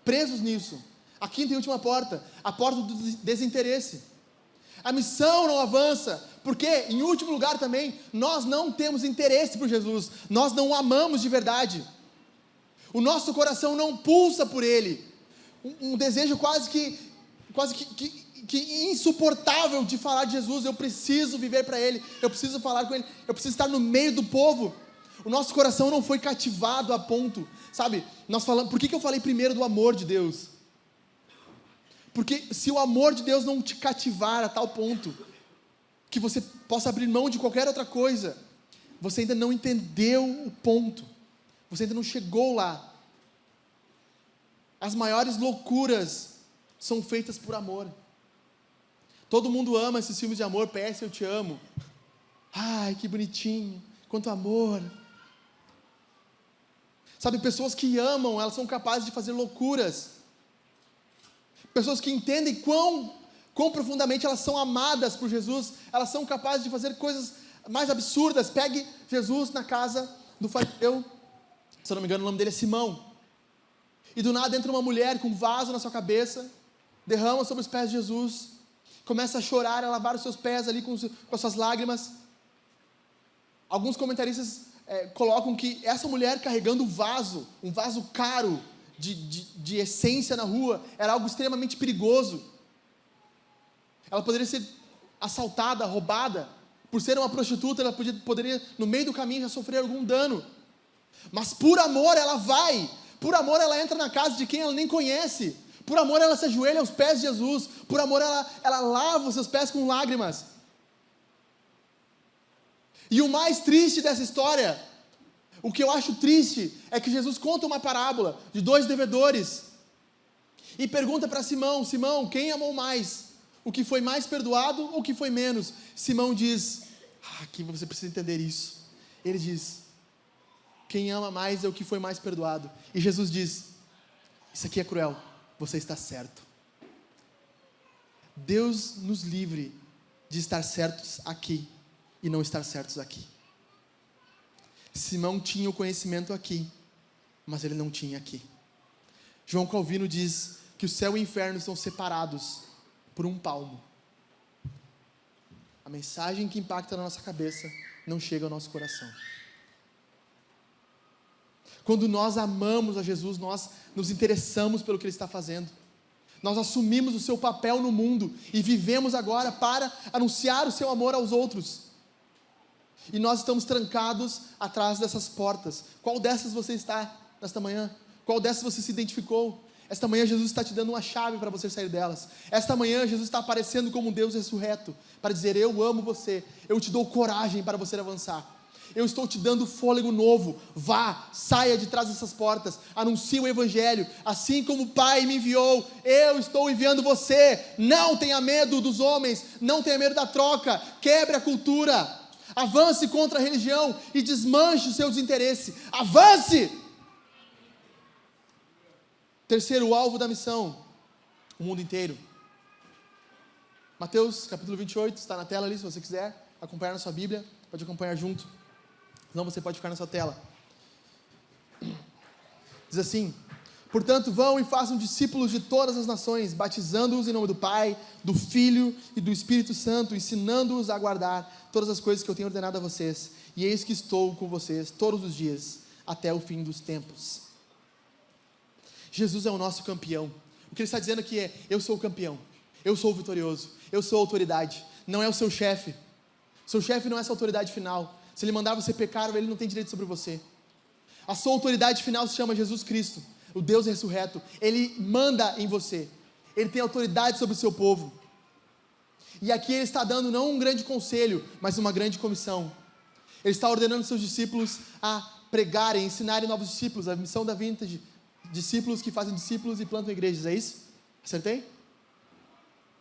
presos nisso. A quinta e última porta, a porta do desinteresse. A missão não avança, porque, em último lugar também, nós não temos interesse por Jesus, nós não o amamos de verdade. O nosso coração não pulsa por Ele. Um desejo quase que insuportável de falar de Jesus. Eu preciso viver para Ele, eu preciso falar com Ele, eu preciso estar no meio do povo. O nosso coração não foi cativado a ponto, sabe? Por que eu falei primeiro do amor de Deus? Porque se o amor de Deus não te cativar a tal ponto que você possa abrir mão de qualquer outra coisa, você ainda não entendeu o ponto, você ainda não chegou lá. As maiores loucuras são feitas por amor. Todo mundo ama esses filmes de amor, PS Eu Te Amo. Ai, que bonitinho, quanto amor. Sabe, pessoas que amam, elas são capazes de fazer loucuras. Pessoas que entendem quão profundamente elas são amadas por Jesus, elas são capazes de fazer coisas mais absurdas. Pegue Jesus na casa do fariseu, se eu não me engano o nome dele é Simão, e do nada entra uma mulher com um vaso na sua cabeça, derrama sobre os pés de Jesus, começa a chorar, a lavar os seus pés ali com as suas lágrimas. Alguns comentaristas colocam que essa mulher carregando um vaso caro, de essência na rua, era algo extremamente perigoso. Ela poderia ser assaltada, roubada. Por ser uma prostituta, ela poderia no meio do caminho já sofrer algum dano. Mas por amor ela vai, por amor ela entra na casa de quem ela nem conhece, por amor ela se ajoelha aos pés de Jesus, por amor ela lava os seus pés com lágrimas. E o mais triste dessa história, o que eu acho triste, é que Jesus conta uma parábola de 2 devedores e pergunta para Simão: Simão, quem amou mais? O que foi mais perdoado ou o que foi menos? Simão diz: aqui você precisa entender isso. Ele diz: quem ama mais é o que foi mais perdoado. E Jesus diz: isso aqui é cruel, você está certo. Deus nos livre de estar certos aqui e não estar certos aqui. Simão tinha o conhecimento aqui, mas ele não tinha aqui. João Calvino diz que o céu e o inferno estão separados por um palmo. A mensagem que impacta na nossa cabeça não chega ao nosso coração. Quando nós amamos a Jesus, nós nos interessamos pelo que Ele está fazendo. Nós assumimos o seu papel no mundo e vivemos agora para anunciar o seu amor aos outros. E nós estamos trancados atrás dessas portas. Qual dessas você está nesta manhã? Qual dessas você se identificou? Esta manhã Jesus está te dando uma chave para você sair delas. Esta manhã Jesus está aparecendo como um Deus ressurreto para dizer: eu amo você, eu te dou coragem para você avançar. Eu estou te dando fôlego novo. Vá, saia de trás dessas portas, anuncie o Evangelho. Assim como o Pai me enviou, eu estou enviando você. Não tenha medo dos homens, não tenha medo da troca. Quebre a cultura, avance contra a religião e desmanche os seus interesses. Avance! Terceiro alvo da missão: o mundo inteiro. Mateus capítulo 28, está na tela ali, se você quiser acompanhar na sua Bíblia, pode acompanhar junto. Não, você pode ficar na sua tela. Diz assim: portanto, vão e façam discípulos de todas as nações, batizando-os em nome do Pai, do Filho e do Espírito Santo, ensinando-os a guardar todas as coisas que eu tenho ordenado a vocês. E eis que estou com vocês todos os dias, até o fim dos tempos. Jesus é o nosso campeão. O que ele está dizendo aqui é: eu sou o campeão, eu sou o vitorioso, eu sou a autoridade. Não é o seu chefe. Seu chefe não é essa autoridade final. Se ele mandar você pecar, ele não tem direito sobre você. A sua autoridade final se chama Jesus Cristo, o Deus ressurreto. Ele manda em você. Ele tem autoridade sobre o seu povo. E aqui ele está dando não um grande conselho, mas uma grande comissão. Ele está ordenando seus discípulos a pregarem, ensinarem novos discípulos. A missão da Vintage: discípulos que fazem discípulos e plantam igrejas. É isso? Acertei?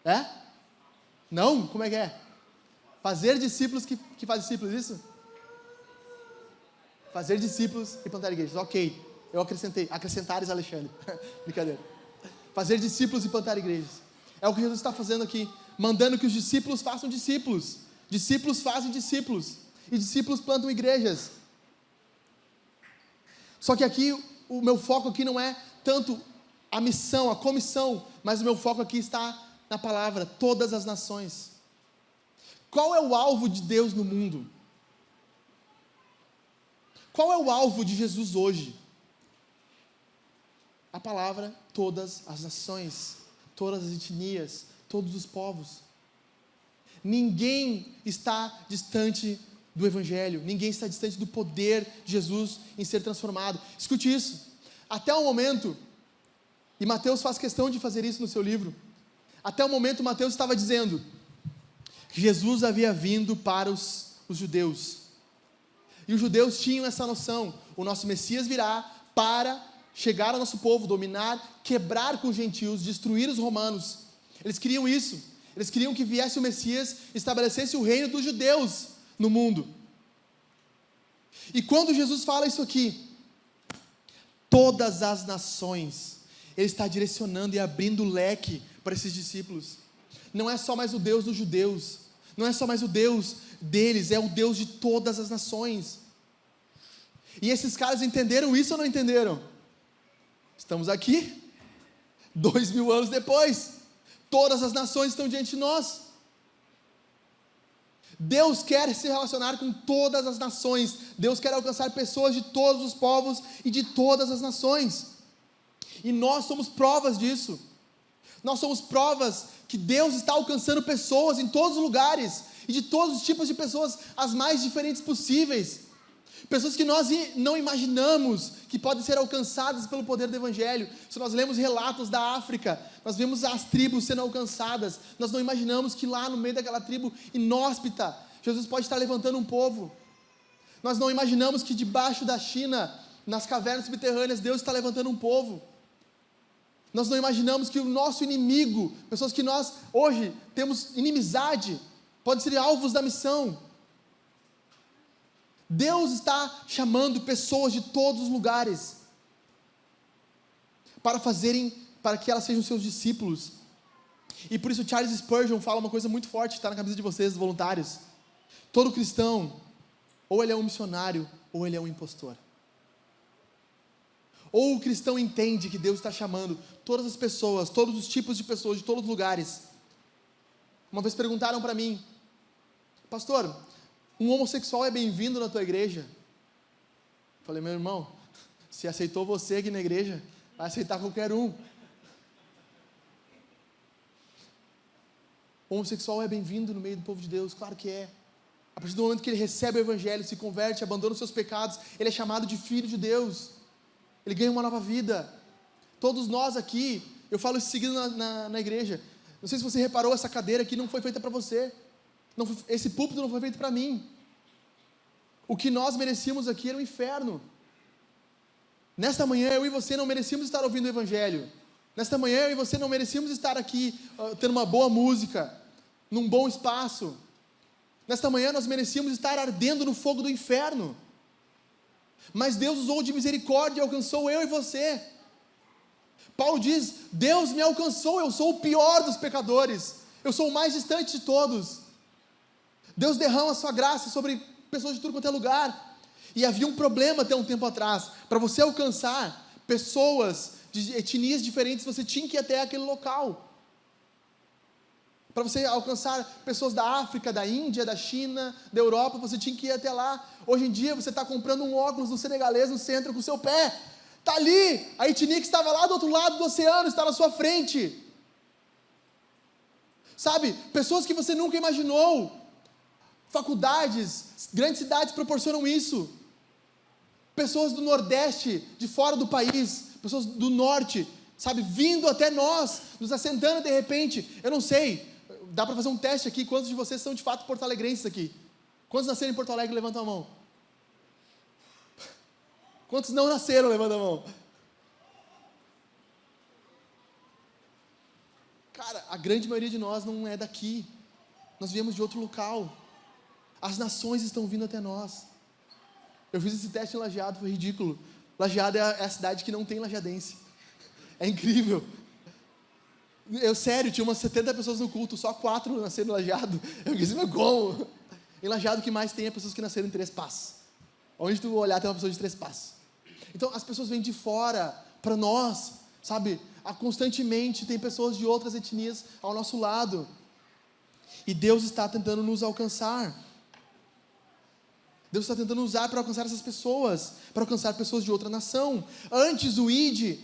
É? Não? Como é que é? Fazer discípulos que fazem discípulos, isso? Fazer discípulos e plantar igrejas. Ok, eu acrescentei. Acrescentares, Alexandre. Brincadeira. Fazer discípulos e plantar igrejas. É o que Jesus está fazendo aqui, mandando que os discípulos façam discípulos. Discípulos fazem discípulos. E discípulos plantam igrejas. Só que aqui, o meu foco aqui não é tanto a missão, a comissão, mas o meu foco aqui está na palavra: todas as nações. Qual é o alvo de Deus no mundo? Qual é o alvo de Jesus hoje? A palavra: todas as nações, todas as etnias, todos os povos. Ninguém está distante do Evangelho, ninguém está distante do poder de Jesus em ser transformado. Escute isso: até o momento, e Mateus faz questão de fazer isso no seu livro, até o momento Mateus estava dizendo que Jesus havia vindo para os judeus. E os judeus tinham essa noção: o nosso Messias virá para chegar ao nosso povo, dominar, quebrar com os gentios, destruir os romanos. Eles queriam isso. Eles queriam que viesse o Messias e estabelecesse o reino dos judeus no mundo. E quando Jesus fala isso aqui, todas as nações, Ele está direcionando e abrindo o leque para esses discípulos. Não é só mais o Deus dos judeus, não é só mais o Deus deles, é o Deus de todas as nações. E esses caras entenderam isso ou não entenderam? Estamos aqui, 2000 anos depois, todas as nações estão diante de nós. Deus quer se relacionar com todas as nações. Deus quer alcançar pessoas de todos os povos e de todas as nações. E nós somos provas disso. Nós somos provas que Deus está alcançando pessoas em todos os lugares, e de todos os tipos de pessoas, as mais diferentes possíveis. Pessoas que nós não imaginamos que podem ser alcançadas pelo poder do Evangelho. Se nós lemos relatos da África, nós vemos as tribos sendo alcançadas. Nós não imaginamos que lá no meio daquela tribo inóspita, Jesus pode estar levantando um povo. Nós não imaginamos que debaixo da China, nas cavernas subterrâneas, Deus está levantando um povo. Nós não imaginamos que o nosso inimigo, pessoas que nós hoje temos inimizade, podem ser alvos da missão. Deus está chamando pessoas de todos os lugares para que elas sejam seus discípulos. E por isso Charles Spurgeon fala uma coisa muito forte, que está na cabeça de vocês, voluntários. Todo cristão, ou ele é um missionário, ou ele é um impostor. Ou o cristão entende que Deus está chamando todas as pessoas, todos os tipos de pessoas, de todos os lugares. Uma vez perguntaram para mim: pastor, um homossexual é bem-vindo na tua igreja? Eu falei: meu irmão, se aceitou você aqui na igreja, vai aceitar qualquer um. O homossexual é bem-vindo no meio do povo de Deus? Claro que é. A partir do momento que ele recebe o evangelho, se converte, abandona os seus pecados, ele é chamado de filho de Deus. Ele ganha uma nova vida. Todos nós aqui, eu falo isso seguido na igreja, não sei se você reparou, essa cadeira aqui não foi feita para você, esse púlpito não foi feito para mim. O que nós merecíamos aqui era o inferno. Nesta manhã eu e você não merecíamos estar ouvindo o evangelho. Nesta manhã eu e você não merecíamos estar aqui tendo uma boa música, num bom espaço. Nesta manhã nós merecíamos estar ardendo no fogo do inferno. Mas Deus usou de misericórdia e alcançou eu e você. Paulo diz: Deus me alcançou, eu sou o pior dos pecadores, eu sou o mais distante de todos. Deus derrama a sua graça sobre pessoas de tudo quanto é lugar. E havia um problema até um tempo atrás. Para você alcançar pessoas de etnias diferentes, você tinha que ir até aquele local. Para você alcançar pessoas da África, da Índia, da China, da Europa, você tinha que ir até lá. Hoje em dia você está comprando um óculos do senegalês no centro com o seu pé. Está ali, a etnia que estava lá do outro lado do oceano está na sua frente. Sabe, pessoas que você nunca imaginou. Faculdades, grandes cidades proporcionam isso. Pessoas do Nordeste, de fora do país, pessoas do Norte, sabe, vindo até nós, nos assentando de repente. Eu não sei, dá para fazer um teste aqui, quantos de vocês são de fato porto-alegrenses aqui? Quantos nasceram em Porto Alegre? Levanta a mão. Quantos não nasceram? Levanta a mão. Cara, a grande maioria de nós não é daqui. Nós viemos de outro local. As nações estão vindo até nós. Eu fiz esse teste em Lajeado, foi ridículo. Lajeado é a cidade que não tem lajeadense. É incrível. Sério, tinha umas 70 pessoas no culto, só 4 nasceram em Lajeado. Eu disse: mas como? Em Lajeado o que mais tem é pessoas que nasceram em Três Passos. Onde tu olhar tem uma pessoa de Três Passos. Então as pessoas vêm de fora para nós, sabe? Constantemente tem pessoas de outras etnias ao nosso lado. E Deus está tentando nos alcançar. Deus está tentando usar para alcançar essas pessoas, para alcançar pessoas de outra nação. Antes o id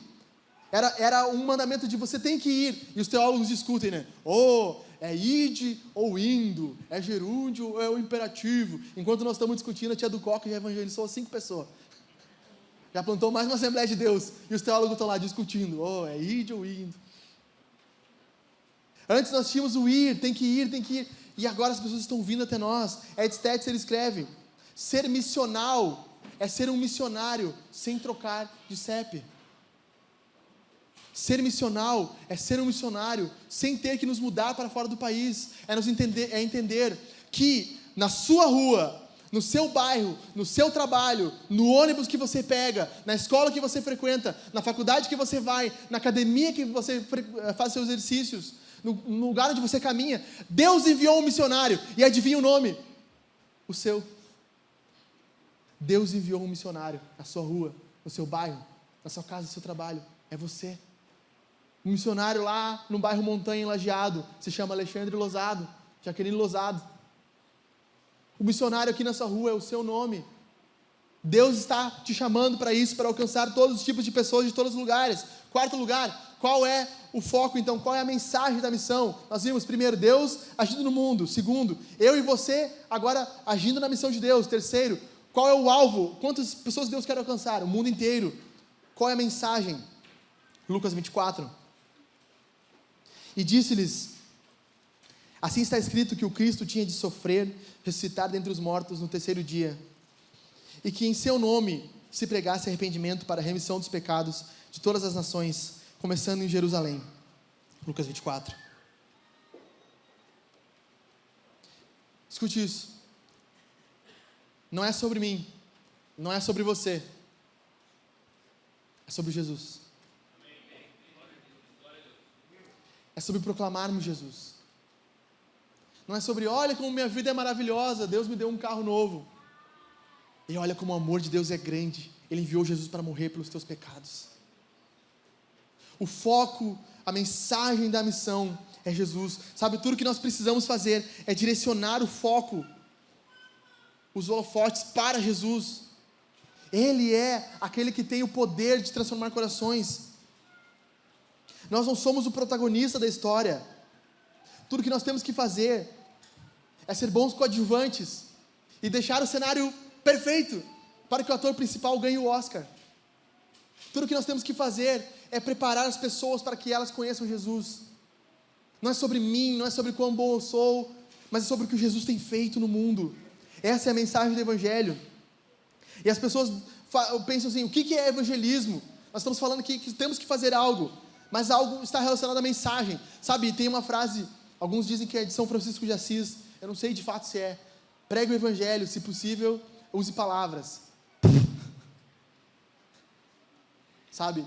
era um mandamento de você tem que ir, e os teólogos discutem, né? É id ou indo, é gerúndio ou é o imperativo. Enquanto nós estamos discutindo, a tia do Coca já evangelizou 5 pessoas. Já plantou mais uma Assembleia de Deus, e os teólogos estão lá discutindo, é id ou indo. Antes nós tínhamos o ir, tem que ir, e agora as pessoas estão vindo até nós. Ed Stetzer escreve: ser missional é ser um missionário sem trocar de CEP. Ser missional é ser um missionário sem ter que nos mudar para fora do país. É entender que na sua rua, no seu bairro, no seu trabalho, no ônibus que você pega, na escola que você frequenta, na faculdade que você vai, na academia que você faz seus exercícios, no lugar onde você caminha, Deus enviou um missionário. E adivinha o nome? O seu. Deus enviou um missionário na sua rua, no seu bairro, na sua casa, no seu trabalho. É você. Um missionário lá no bairro Montanha, em Lajeado, se chama Alexandre Losado, Jaqueline Losado. O missionário aqui nessa rua é o seu nome. Deus está te chamando para isso, para alcançar todos os tipos de pessoas de todos os lugares. Quarto lugar, qual é o foco então? Qual é a mensagem da missão? Nós vimos, primeiro, Deus agindo no mundo. Segundo, eu e você agora agindo na missão de Deus. Terceiro, qual é o alvo? Quantas pessoas Deus quer alcançar? O mundo inteiro. Qual é a mensagem? Lucas 24. E disse-lhes: Assim está escrito que o Cristo tinha de sofrer, ressuscitar dentre os mortos no terceiro dia, e que em seu nome se pregasse arrependimento para a remissão dos pecados de todas as nações, começando em Jerusalém. Lucas 24. Escute isso. Não é sobre mim, não é sobre você, é sobre Jesus. É sobre proclamarmos Jesus. Não é sobre, olha como minha vida é maravilhosa, Deus me deu um carro novo. E olha como o amor de Deus é grande, Ele enviou Jesus para morrer pelos teus pecados. O foco, a mensagem da missão é Jesus. Sabe, tudo que nós precisamos fazer é direcionar o foco, os holofotes para Jesus. Ele é aquele que tem o poder de transformar corações. Nós não somos o protagonista da história. Tudo que nós temos que fazer é ser bons coadjuvantes e deixar o cenário perfeito para que o ator principal ganhe o Oscar. Tudo que nós temos que fazer é preparar as pessoas para que elas conheçam Jesus. Não é sobre mim, não é sobre quão bom eu sou, mas é sobre o que Jesus tem feito no mundo. Essa é a mensagem do Evangelho. E as pessoas pensam assim, o que é evangelismo? Nós estamos falando que temos que fazer algo, mas algo está relacionado à mensagem. Sabe, tem uma frase, alguns dizem que é de São Francisco de Assis, eu não sei de fato se é: pregue o Evangelho, se possível, use palavras. Sabe?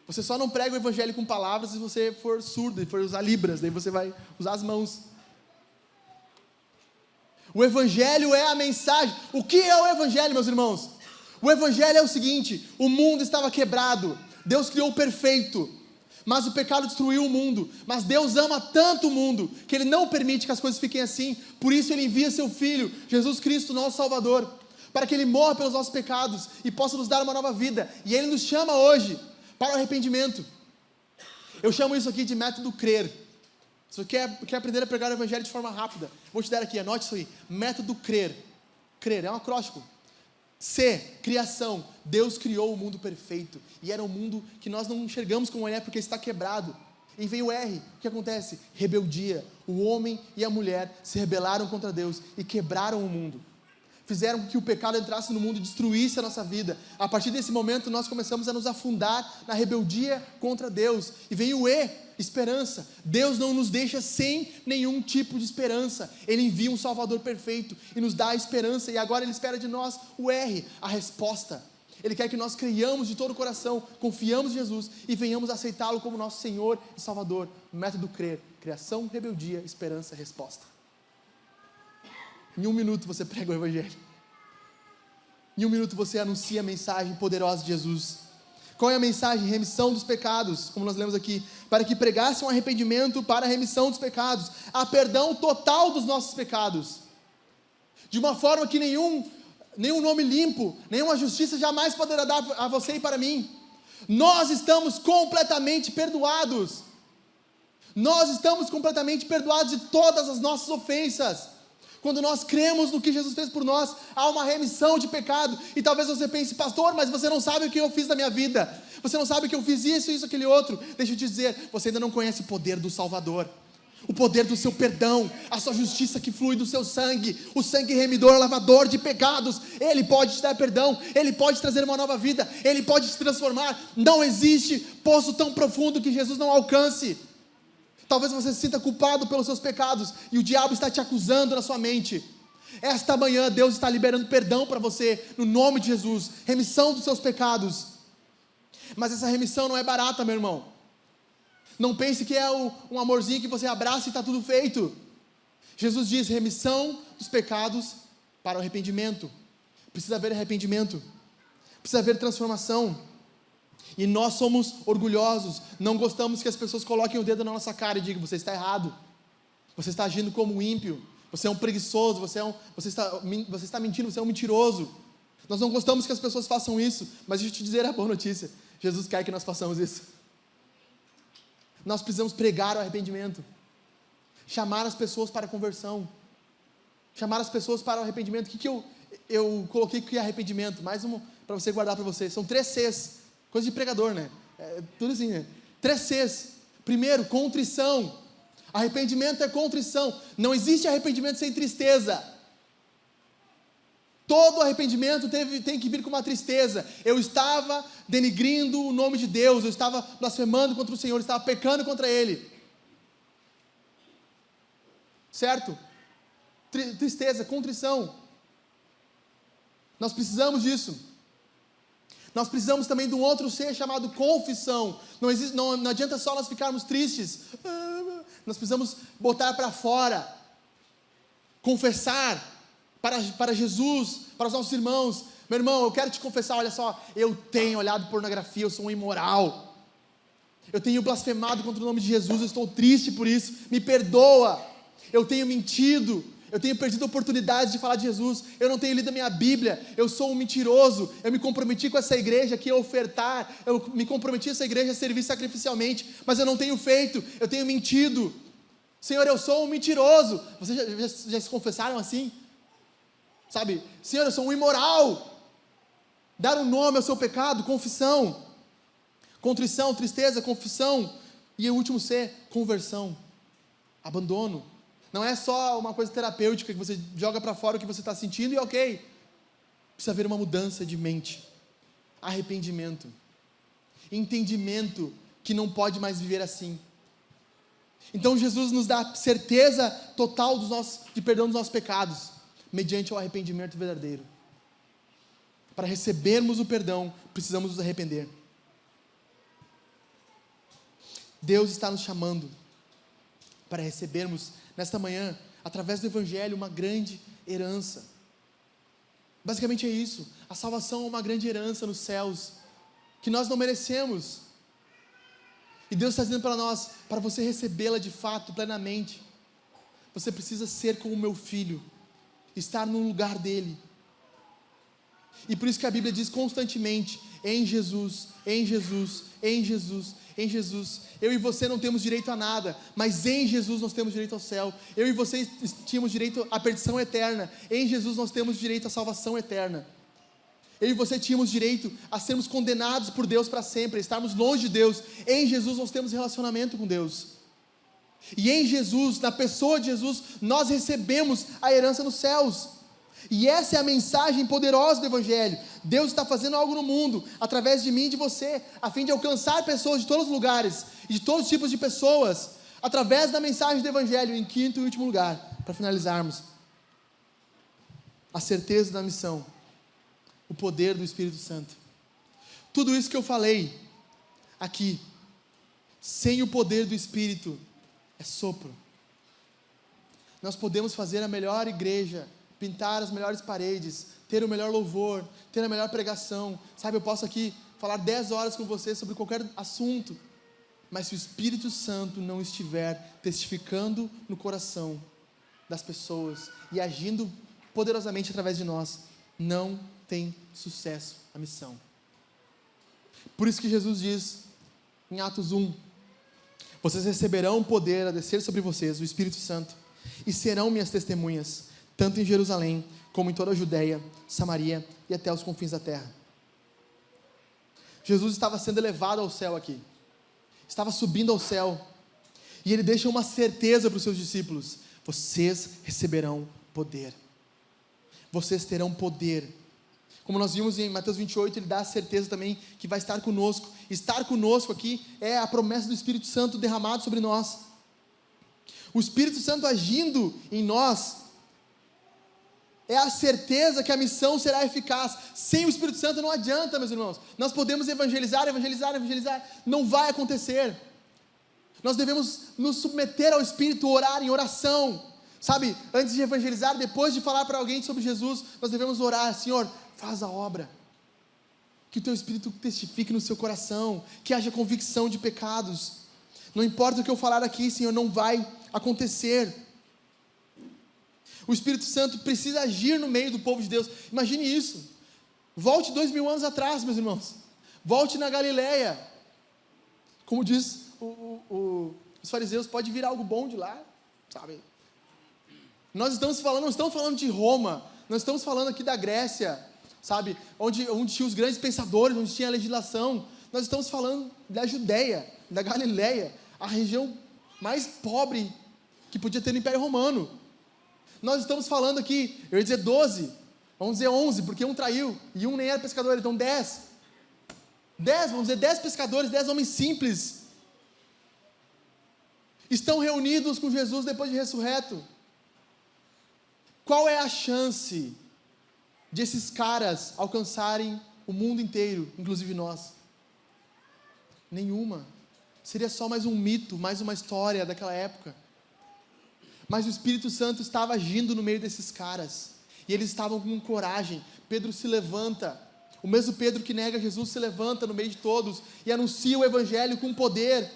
Você só não prega o Evangelho com palavras se você for surdo e for usar libras, daí você vai usar as mãos. O Evangelho é a mensagem. O que é o Evangelho, meus irmãos? O Evangelho é o seguinte: o mundo estava quebrado, Deus criou o perfeito, mas o pecado destruiu o mundo, mas Deus ama tanto o mundo, que Ele não permite que as coisas fiquem assim, por isso Ele envia Seu Filho, Jesus Cristo, nosso Salvador, para que Ele morra pelos nossos pecados, e possa nos dar uma nova vida, e Ele nos chama hoje, para o arrependimento. Eu chamo isso aqui de método crer. Se você quer aprender a pregar o Evangelho de forma rápida, vou te dar aqui, anote isso aí, método crer. Crer, é um acróstico. C, criação. Deus criou o mundo perfeito, e era um mundo que nós não enxergamos como ele é, porque está quebrado. E veio o R, o que acontece? Rebeldia. O homem e a mulher se rebelaram contra Deus, e quebraram o mundo. Fizeram com que o pecado entrasse no mundo e destruísse a nossa vida. A partir desse momento nós começamos a nos afundar na rebeldia contra Deus. E vem o E, esperança. Deus não nos deixa sem nenhum tipo de esperança. Ele envia um Salvador perfeito e nos dá a esperança. E agora Ele espera de nós o R, a resposta. Ele quer que nós creiamos de todo o coração, confiamos em Jesus e venhamos aceitá-lo como nosso Senhor e Salvador. Método crer. Criação, rebeldia, esperança, resposta. Em 1 minuto você prega o Evangelho. Em 1 minuto você anuncia a mensagem poderosa de Jesus. Qual é a mensagem? Remissão dos pecados, como nós lemos aqui. Para que pregassem um arrependimento para a remissão dos pecados. A perdão total dos nossos pecados. De uma forma que nenhum nome limpo, nenhuma justiça jamais poderá dar a você e para mim. Nós estamos completamente perdoados. Nós estamos completamente perdoados de todas as nossas ofensas. Quando nós cremos no que Jesus fez por nós, há uma remissão de pecado. E talvez você pense, pastor, mas você não sabe o que eu fiz na minha vida. Você não sabe que eu fiz isso, aquele outro. Deixa eu te dizer, você ainda não conhece o poder do Salvador. O poder do seu perdão, a sua justiça que flui do seu sangue, o sangue remidor, lavador de pecados. Ele pode te dar perdão, Ele pode trazer uma nova vida, Ele pode te transformar. Não existe poço tão profundo que Jesus não alcance. Talvez você se sinta culpado pelos seus pecados e o diabo está te acusando na sua mente. Esta manhã Deus está liberando perdão para você, no nome de Jesus, remissão dos seus pecados. Mas essa remissão não é barata, meu irmão. Não pense que é um amorzinho que você abraça e está tudo feito. Jesus diz: remissão dos pecados para o arrependimento. Precisa haver arrependimento, precisa haver transformação. E nós somos orgulhosos, não gostamos que as pessoas coloquem o dedo na nossa cara e digam: você está errado, você está agindo como um ímpio, você é um preguiçoso, você está mentindo, você é um mentiroso. Nós não gostamos que as pessoas façam isso, mas deixa eu te dizer a boa notícia: Jesus quer que nós façamos isso. Nós precisamos pregar o arrependimento, chamar as pessoas para a conversão, chamar as pessoas para o arrependimento. O que eu coloquei que é arrependimento? Mais uma para você guardar para você. São 3 Cs. Coisa de pregador, né? Tudo assim, né? 3 Cs. Primeiro, contrição. Arrependimento é contrição. Não existe arrependimento sem tristeza. Todo arrependimento tem que vir com uma tristeza. Eu estava denigrindo o nome de Deus, eu estava blasfemando contra o Senhor, eu estava pecando contra Ele. Certo? Tristeza, contrição. Nós precisamos disso. Nós precisamos também de um outro ser chamado confissão. Não adianta só nós ficarmos tristes. Nós precisamos botar para fora. Confessar para Jesus, para os nossos irmãos. Meu irmão, eu quero te confessar, olha só, eu tenho olhado pornografia, eu sou um imoral. Eu tenho blasfemado contra o nome de Jesus, eu estou triste por isso. Me perdoa. Eu tenho mentido. Eu tenho perdido oportunidades de falar de Jesus, eu não tenho lido a minha Bíblia, eu sou um mentiroso, eu me comprometi com essa igreja aqui a ofertar, eu me comprometi essa igreja a servir sacrificialmente, mas eu não tenho feito, eu tenho mentido. Senhor, eu sou um mentiroso. Vocês já se confessaram assim? Sabe, Senhor, eu sou um imoral. Dar um nome ao seu pecado, confissão. Contrição, tristeza, confissão. E o último C, conversão, abandono. Não é só uma coisa terapêutica que você joga para fora o que você está sentindo e ok. Precisa haver uma mudança de mente. Arrependimento. Entendimento que não pode mais viver assim. Então Jesus nos dá certeza total de perdão dos nossos pecados, mediante o arrependimento verdadeiro. Para recebermos o perdão, precisamos nos arrepender. Deus está nos chamando para recebermos nesta manhã, através do Evangelho, uma grande herança. Basicamente é isso. A salvação é uma grande herança nos céus, que nós não merecemos. E Deus está dizendo para nós, para você recebê-la de fato, plenamente, você precisa ser como o meu filho, estar no lugar dele. E por isso que a Bíblia diz constantemente, em Jesus, em Jesus, em Jesus, em Jesus. Eu e você não temos direito a nada, mas em Jesus nós temos direito ao céu. Eu e você tínhamos direito à perdição eterna, em Jesus nós temos direito à salvação eterna. Eu e você tínhamos direito a sermos condenados por Deus para sempre, a estarmos longe de Deus. Em Jesus nós temos relacionamento com Deus. E em Jesus, na pessoa de Jesus, nós recebemos a herança nos céus. E essa é a mensagem poderosa do Evangelho. Deus está fazendo algo no mundo, através de mim e de você, a fim de alcançar pessoas de todos os lugares, e de todos os tipos de pessoas, através da mensagem do Evangelho. Em quinto e último lugar, para finalizarmos, a certeza da missão, o poder do Espírito Santo. Tudo isso que eu falei aqui, sem o poder do Espírito, é sopro. Nós podemos fazer a melhor igreja, pintar as melhores paredes, ter o melhor louvor, ter a melhor pregação, sabe, eu posso aqui falar 10 horas com você sobre qualquer assunto, mas se o Espírito Santo não estiver testificando no coração das pessoas e agindo poderosamente através de nós, não tem sucesso a missão. Por isso que Jesus diz em Atos 1, vocês receberão poder a descer sobre vocês, o Espírito Santo, e serão minhas testemunhas, tanto em Jerusalém, como em toda a Judeia, Samaria e até os confins da terra. Jesus estava sendo elevado ao céu aqui, estava subindo ao céu, e ele deixa uma certeza para os seus discípulos: vocês receberão poder, vocês terão poder. Como nós vimos em Mateus 28, ele dá a certeza também que vai estar conosco. Estar conosco aqui é a promessa do Espírito Santo derramado sobre nós. O Espírito Santo agindo em nós é a certeza que a missão será eficaz. Sem o Espírito Santo não adianta, meus irmãos. Nós podemos evangelizar, não vai acontecer. Nós devemos nos submeter ao Espírito, orar em oração. Sabe, antes de evangelizar, depois de falar para alguém sobre Jesus, nós devemos orar: Senhor, faz a obra. Que o teu Espírito testifique no seu coração, que haja convicção de pecados. Não importa o que eu falar aqui, Senhor, não vai acontecer. O Espírito Santo precisa agir no meio do povo de Deus. Imagine isso. Volte 2000 anos atrás, meus irmãos. Volte na Galileia. Como diz os fariseus, pode vir algo bom de lá, sabe? Não estamos falando de Roma, nós estamos falando aqui da Grécia, sabe? Onde tinha os grandes pensadores, onde tinha a legislação. Nós estamos falando da Judeia, da Galileia, a região mais pobre que podia ter no Império Romano. Nós estamos falando aqui, eu ia dizer 12, vamos dizer 11, porque um traiu, e um nem era pescador, então 10, vamos dizer 10 pescadores, 10 homens simples, estão reunidos com Jesus depois de ressurreto. Qual é a chance de esses caras alcançarem o mundo inteiro, inclusive nós? Nenhuma. Seria só mais um mito, mais uma história daquela época. Mas o Espírito Santo estava agindo no meio desses caras, e eles estavam com coragem. Pedro se levanta, o mesmo Pedro que nega Jesus se levanta no meio de todos, e anuncia o Evangelho com poder,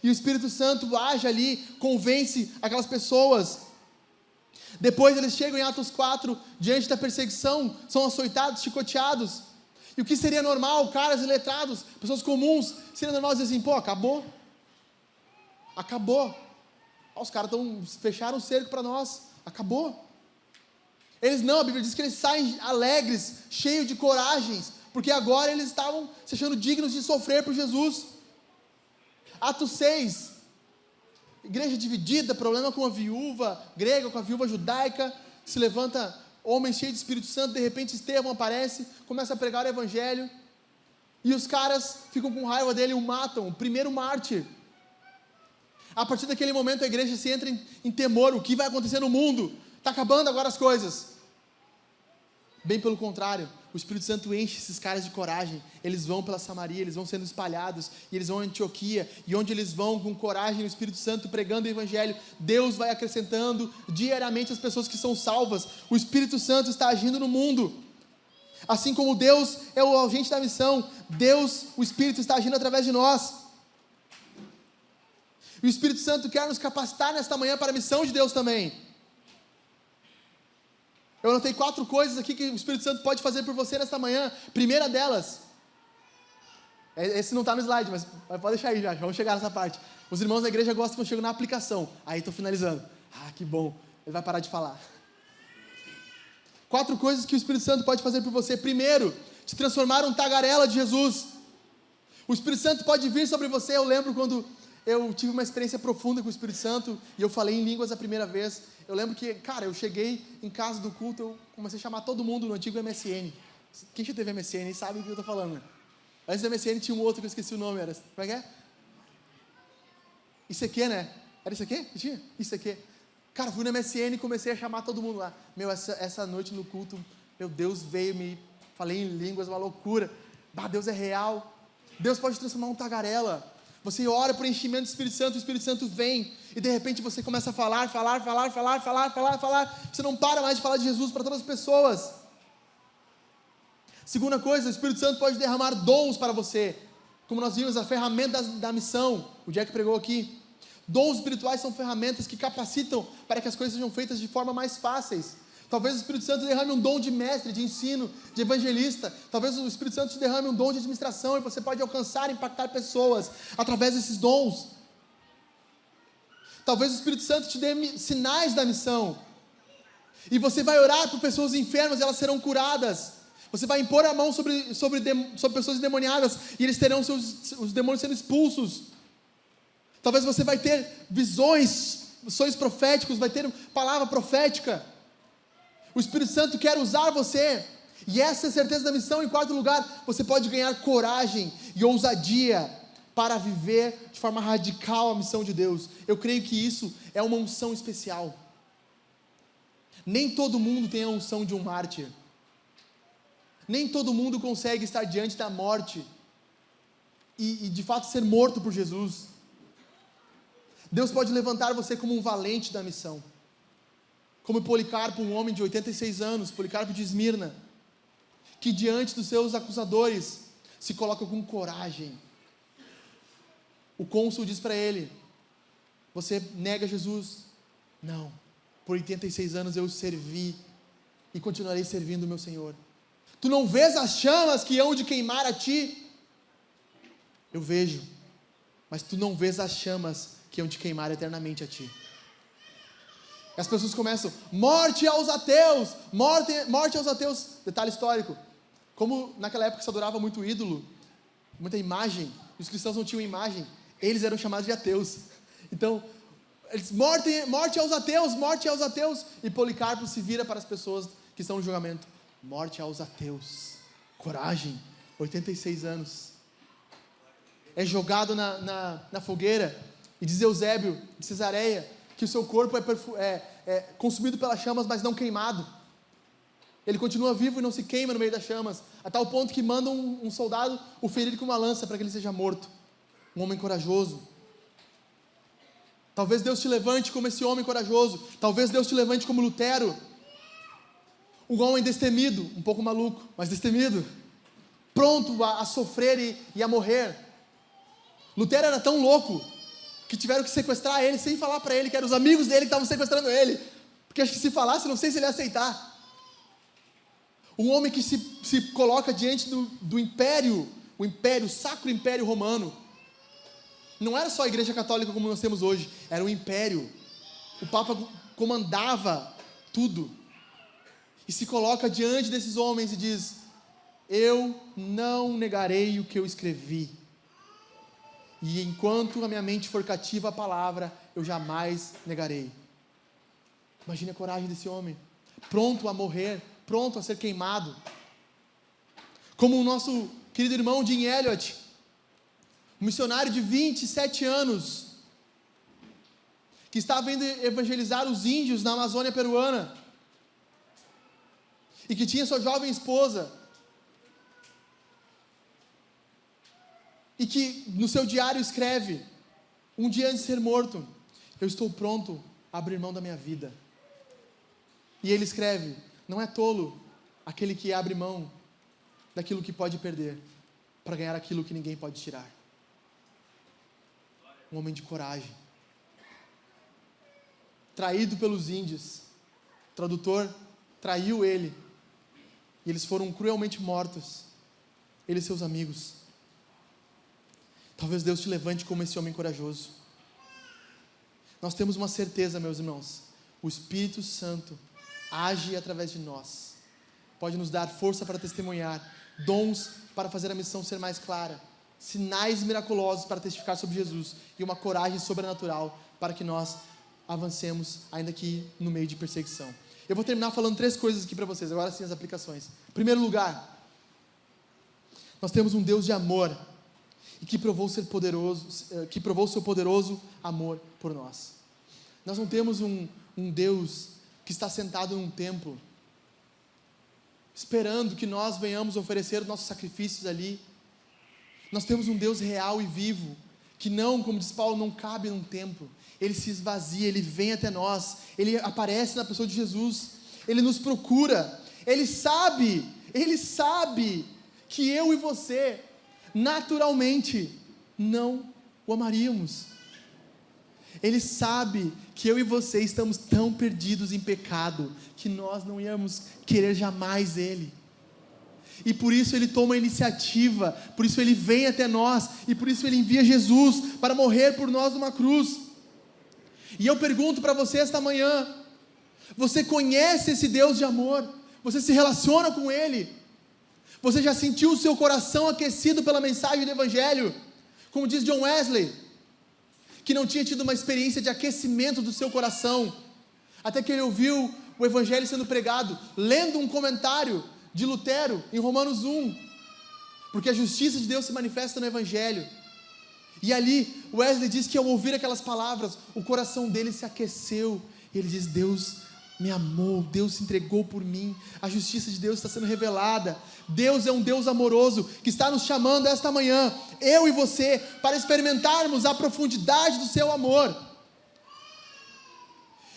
e o Espírito Santo age ali, convence aquelas pessoas. Depois eles chegam em Atos 4, diante da perseguição, são açoitados, chicoteados, e o que seria normal, caras iletrados, pessoas comuns, seria normal dizer assim, acabou, os caras fecharam o cerco para nós, acabou. Eles não, a Bíblia diz que eles saem alegres, cheios de coragens, porque agora eles estavam se achando dignos de sofrer por Jesus. Atos 6, igreja dividida, problema com a viúva grega, com a viúva judaica, se levanta homem cheio de Espírito Santo, de repente Estevão aparece, começa a pregar o Evangelho, e os caras ficam com raiva dele e o matam, o primeiro mártir. A partir daquele momento a igreja se entra em temor, o que vai acontecer no mundo? Está acabando agora as coisas. Bem pelo contrário, o Espírito Santo enche esses caras de coragem, eles vão pela Samaria, eles vão sendo espalhados, e eles vão a Antioquia, e onde eles vão com coragem, o Espírito Santo pregando o Evangelho, Deus vai acrescentando diariamente as pessoas que são salvas. O Espírito Santo está agindo no mundo, assim como Deus é o agente da missão, Deus, o Espírito está agindo através de nós. E o Espírito Santo quer nos capacitar nesta manhã para a missão de Deus também. Eu anotei 4 coisas aqui que o Espírito Santo pode fazer por você nesta manhã. Primeira delas, esse não está no slide, mas pode deixar aí já, vamos chegar nessa parte. Os irmãos da igreja gostam quando chegam na aplicação. Aí estou finalizando. Que bom, ele vai parar de falar. 4 coisas que o Espírito Santo pode fazer por você. Primeiro, te transformar um tagarela de Jesus. O Espírito Santo pode vir sobre você. Eu lembro quando eu tive uma experiência profunda com o Espírito Santo e eu falei em línguas a primeira vez. Eu lembro que, eu cheguei em casa do culto, eu comecei a chamar todo mundo no antigo MSN. Quem já teve MSN sabe o que eu estou falando, né? Antes do MSN tinha um outro que eu esqueci o nome, era, como é que é? ICQ, né? Era ICQ? Que tinha? ICQ. Cara, fui no MSN e comecei a chamar todo mundo lá. Essa noite no culto, meu Deus veio, falei em línguas, uma loucura. Deus é real. Deus pode transformar um tagarela. Você ora por enchimento do Espírito Santo, o Espírito Santo vem, e de repente você começa a falar, você não para mais de falar de Jesus para todas as pessoas. Segunda coisa, o Espírito Santo pode derramar dons para você, como nós vimos, a ferramenta da missão, o Jack pregou aqui. Dons espirituais são ferramentas que capacitam para que as coisas sejam feitas de forma mais fáceis. Talvez o Espírito Santo derrame um dom de mestre, de ensino, de evangelista. Talvez o Espírito Santo te derrame um dom de administração e você pode alcançar e impactar pessoas através desses dons. Talvez o Espírito Santo te dê sinais da missão. E você vai orar por pessoas enfermas e elas serão curadas. Você vai impor a mão sobre pessoas endemoniadas e eles terão os demônios sendo expulsos. Talvez você vai ter visões, sonhos proféticos, vai ter palavra profética. O Espírito Santo quer usar você, e essa é a certeza da missão. Em quarto lugar, você pode ganhar coragem e ousadia para viver de forma radical a missão de Deus. Eu creio que isso é uma unção especial. Nem todo mundo tem a unção de um mártir. Nem todo mundo consegue estar diante da morte e de fato ser morto por Jesus. Deus pode levantar você como um valente da missão. Como Policarpo, um homem de 86 anos, Policarpo de Esmirna, que diante dos seus acusadores, se coloca com coragem. O cônsul diz para ele, você nega Jesus? Não, por 86 anos eu servi, e continuarei servindo o meu Senhor. Tu não vês as chamas que hão de queimar a ti? Eu vejo, mas tu não vês as chamas que hão de queimar eternamente a ti. As pessoas começam, morte aos ateus, morte aos ateus. Detalhe histórico, como naquela época se adorava muito ídolo, muita imagem, os cristãos não tinham imagem, eles eram chamados de ateus. Então, Morte aos ateus, morte aos ateus. E Policarpo se vira para as pessoas que estão no julgamento. Morte aos ateus. Coragem, 86 anos. É jogado na fogueira. E diz Eusébio de Cesareia que o seu corpo é consumido pelas chamas, mas não queimado. Ele continua vivo e não se queima no meio das chamas, a tal ponto que mandam um soldado o ferir com uma lança para que ele seja morto. Um homem corajoso. Talvez Deus te levante como esse homem corajoso. Talvez Deus te levante como Lutero. Um homem destemido, um pouco maluco, mas destemido. Pronto a sofrer e a morrer. Lutero era tão louco que tiveram que sequestrar ele sem falar para ele que eram os amigos dele que estavam sequestrando ele. Porque acho que se falasse, não sei se ele ia aceitar. Um homem que se coloca diante do império, o sacro império romano. Não era só a igreja católica como nós temos hoje, era um império. O Papa comandava tudo. E se coloca diante desses homens e diz: eu não negarei o que eu escrevi. E enquanto a minha mente for cativa à palavra, eu jamais negarei. Imagine a coragem desse homem, pronto a morrer, pronto a ser queimado. Como o nosso querido irmão Jim Elliot, um missionário de 27 anos, que estava indo evangelizar os índios na Amazônia peruana, e que tinha sua jovem esposa, e que no seu diário escreve, um dia antes de ser morto: eu estou pronto a abrir mão da minha vida. E ele escreve: não é tolo aquele que abre mão daquilo que pode perder, para ganhar aquilo que ninguém pode tirar. Um homem de coragem. Traído pelos índios, o tradutor traiu ele, e eles foram cruelmente mortos, ele e seus amigos. Talvez Deus te levante como esse homem corajoso. Nós temos uma certeza, meus irmãos: o Espírito Santo age através de nós, pode nos dar força para testemunhar, dons para fazer a missão ser mais clara, sinais miraculosos para testificar sobre Jesus, e uma coragem sobrenatural para que nós avancemos, ainda que no meio de perseguição. Eu vou terminar falando 3 coisas aqui para vocês, agora sim as aplicações. Em primeiro lugar, nós temos um Deus de amor, e que provou seu poderoso amor por nós. Nós não temos um Deus que está sentado num templo, esperando que nós venhamos oferecer os nossos sacrifícios ali. Nós temos um Deus real e vivo, que não, como diz Paulo, não cabe num templo. Ele se esvazia, ele vem até nós, ele aparece na pessoa de Jesus, ele nos procura, ele sabe que eu e você naturalmente não o amaríamos. Ele sabe que eu e você estamos tão perdidos em pecado que nós não íamos querer jamais Ele, e por isso Ele toma a iniciativa, por isso Ele vem até nós, e por isso Ele envia Jesus para morrer por nós numa cruz. E eu pergunto para você esta manhã: você conhece esse Deus de amor? Você se relaciona com Ele? Você já sentiu o seu coração aquecido pela mensagem do Evangelho? Como diz John Wesley, que não tinha tido uma experiência de aquecimento do seu coração, até que ele ouviu o Evangelho sendo pregado, lendo um comentário de Lutero em Romanos 1, porque a justiça de Deus se manifesta no Evangelho. E ali Wesley diz que ao ouvir aquelas palavras, o coração dele se aqueceu, e ele diz: Deus me amou, Deus se entregou por mim, a justiça de Deus está sendo revelada. Deus é um Deus amoroso, que está nos chamando esta manhã, eu e você, para experimentarmos a profundidade do seu amor.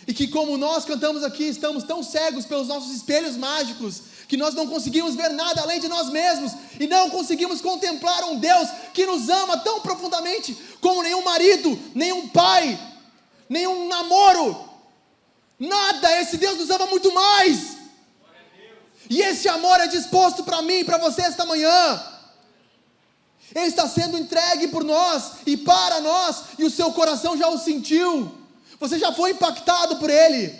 E que, como nós cantamos aqui, estamos tão cegos pelos nossos espelhos mágicos, que nós não conseguimos ver nada além de nós mesmos, e não conseguimos contemplar um Deus que nos ama tão profundamente, como nenhum marido, nenhum pai, nenhum namoro. Nada, esse Deus nos ama muito mais. E esse amor é disposto para mim e para você esta manhã. Ele está sendo entregue por nós e para nós, e o seu coração já o sentiu. Você já foi impactado por Ele.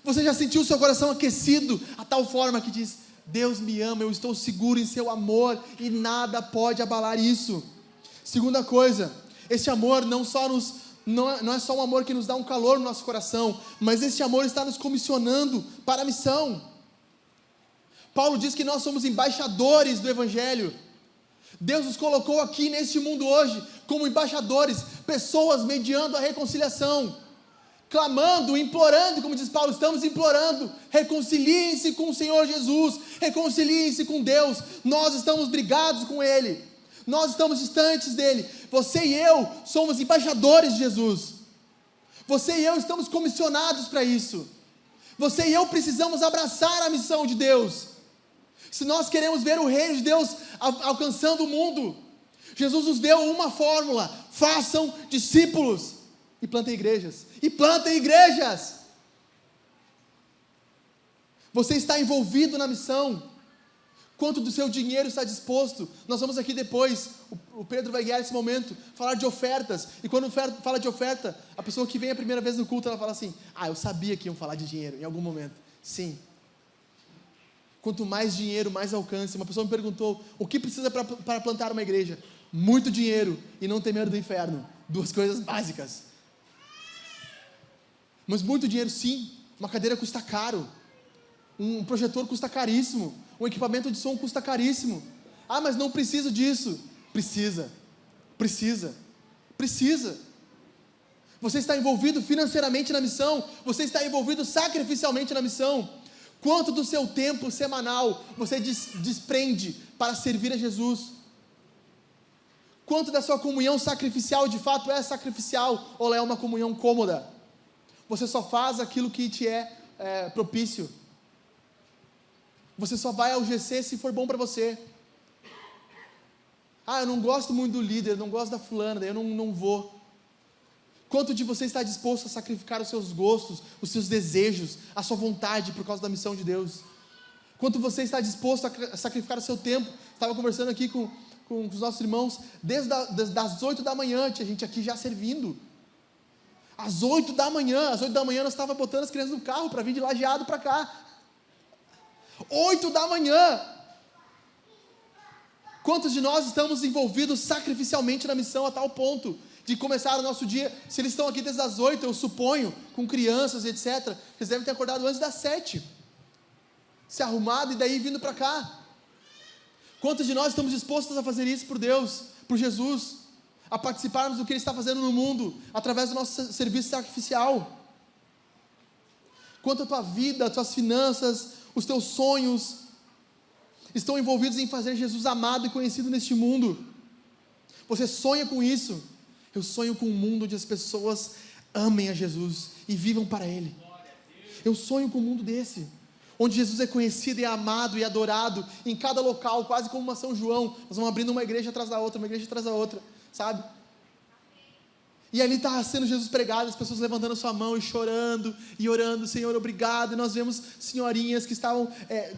Você já sentiu o seu coração aquecido, a tal forma que diz: Deus me ama, eu estou seguro em seu amor, e nada pode abalar isso. Segunda coisa, esse amor não só nos não é só um amor que nos dá um calor no nosso coração, mas esse amor está nos comissionando para a missão. Paulo diz que nós somos embaixadores do Evangelho. Deus nos colocou aqui neste mundo hoje como embaixadores, pessoas mediando a reconciliação, clamando, implorando, como diz Paulo, estamos implorando, reconciliem-se com o Senhor Jesus, reconciliem-se com Deus. Nós estamos brigados com Ele, nós estamos distantes dEle. Você e eu somos embaixadores de Jesus, você e eu estamos comissionados para isso. Você e eu precisamos abraçar a missão de Deus. Se nós queremos ver o reino de Deus alcançando o mundo, Jesus nos deu uma fórmula: façam discípulos e plantem igrejas. E plantem igrejas. Você está envolvido na missão? Quanto do seu dinheiro está disposto? Nós vamos aqui depois, o Pedro vai guiar esse momento, falar de ofertas. E quando fala de oferta, a pessoa que vem a primeira vez no culto, ela fala assim: eu sabia que iam falar de dinheiro em algum momento. Sim. Quanto mais dinheiro, mais alcance. Uma pessoa me perguntou: o que precisa para plantar uma igreja? Muito dinheiro e não ter medo do inferno. 2 coisas básicas. Mas muito dinheiro, sim. Uma cadeira custa caro, um projetor custa caríssimo, um equipamento de som custa caríssimo. Mas não preciso disso. Precisa. Você está envolvido financeiramente na missão, você está envolvido sacrificialmente na missão. Quanto do seu tempo semanal você desprende para servir a Jesus? Quanto da sua comunhão sacrificial de fato é sacrificial, ou é uma comunhão cômoda? Você só faz aquilo que te é propício. Você só vai ao GC se for bom para você. Eu não gosto muito do líder, eu não gosto da fulana, daí eu não vou. Quanto de você está disposto a sacrificar os seus gostos, os seus desejos, a sua vontade por causa da missão de Deus? Quanto você está disposto a sacrificar o seu tempo? Estava conversando aqui com os nossos irmãos, desde as 8 da manhã, tinha gente aqui já servindo. Às 8 da manhã nós estávamos botando as crianças no carro para vir de Lajeado para cá. 8 da manhã. Quantos de nós estamos envolvidos sacrificialmente na missão a tal ponto de começar o nosso dia? Se eles estão aqui desde as 8, eu suponho, com crianças e etc., eles devem ter acordado antes das 7, se arrumado e daí vindo para cá. Quantos de nós estamos dispostos a fazer isso por Deus, por Jesus, a participarmos do que Ele está fazendo no mundo, através do nosso serviço sacrificial? Quanto a tua vida, as tuas finanças, os teus sonhos estão envolvidos em fazer Jesus amado e conhecido neste mundo? Você sonha com isso? Eu sonho com um mundo onde as pessoas amem a Jesus e vivam para Ele. Eu sonho com um mundo desse, onde Jesus é conhecido e amado e adorado em cada local, quase como uma São João. Nós vamos abrindo uma igreja atrás da outra, sabe? E ali está sendo Jesus pregado, as pessoas levantando a sua mão e chorando e orando: Senhor, obrigado. E nós vemos senhorinhas que estavam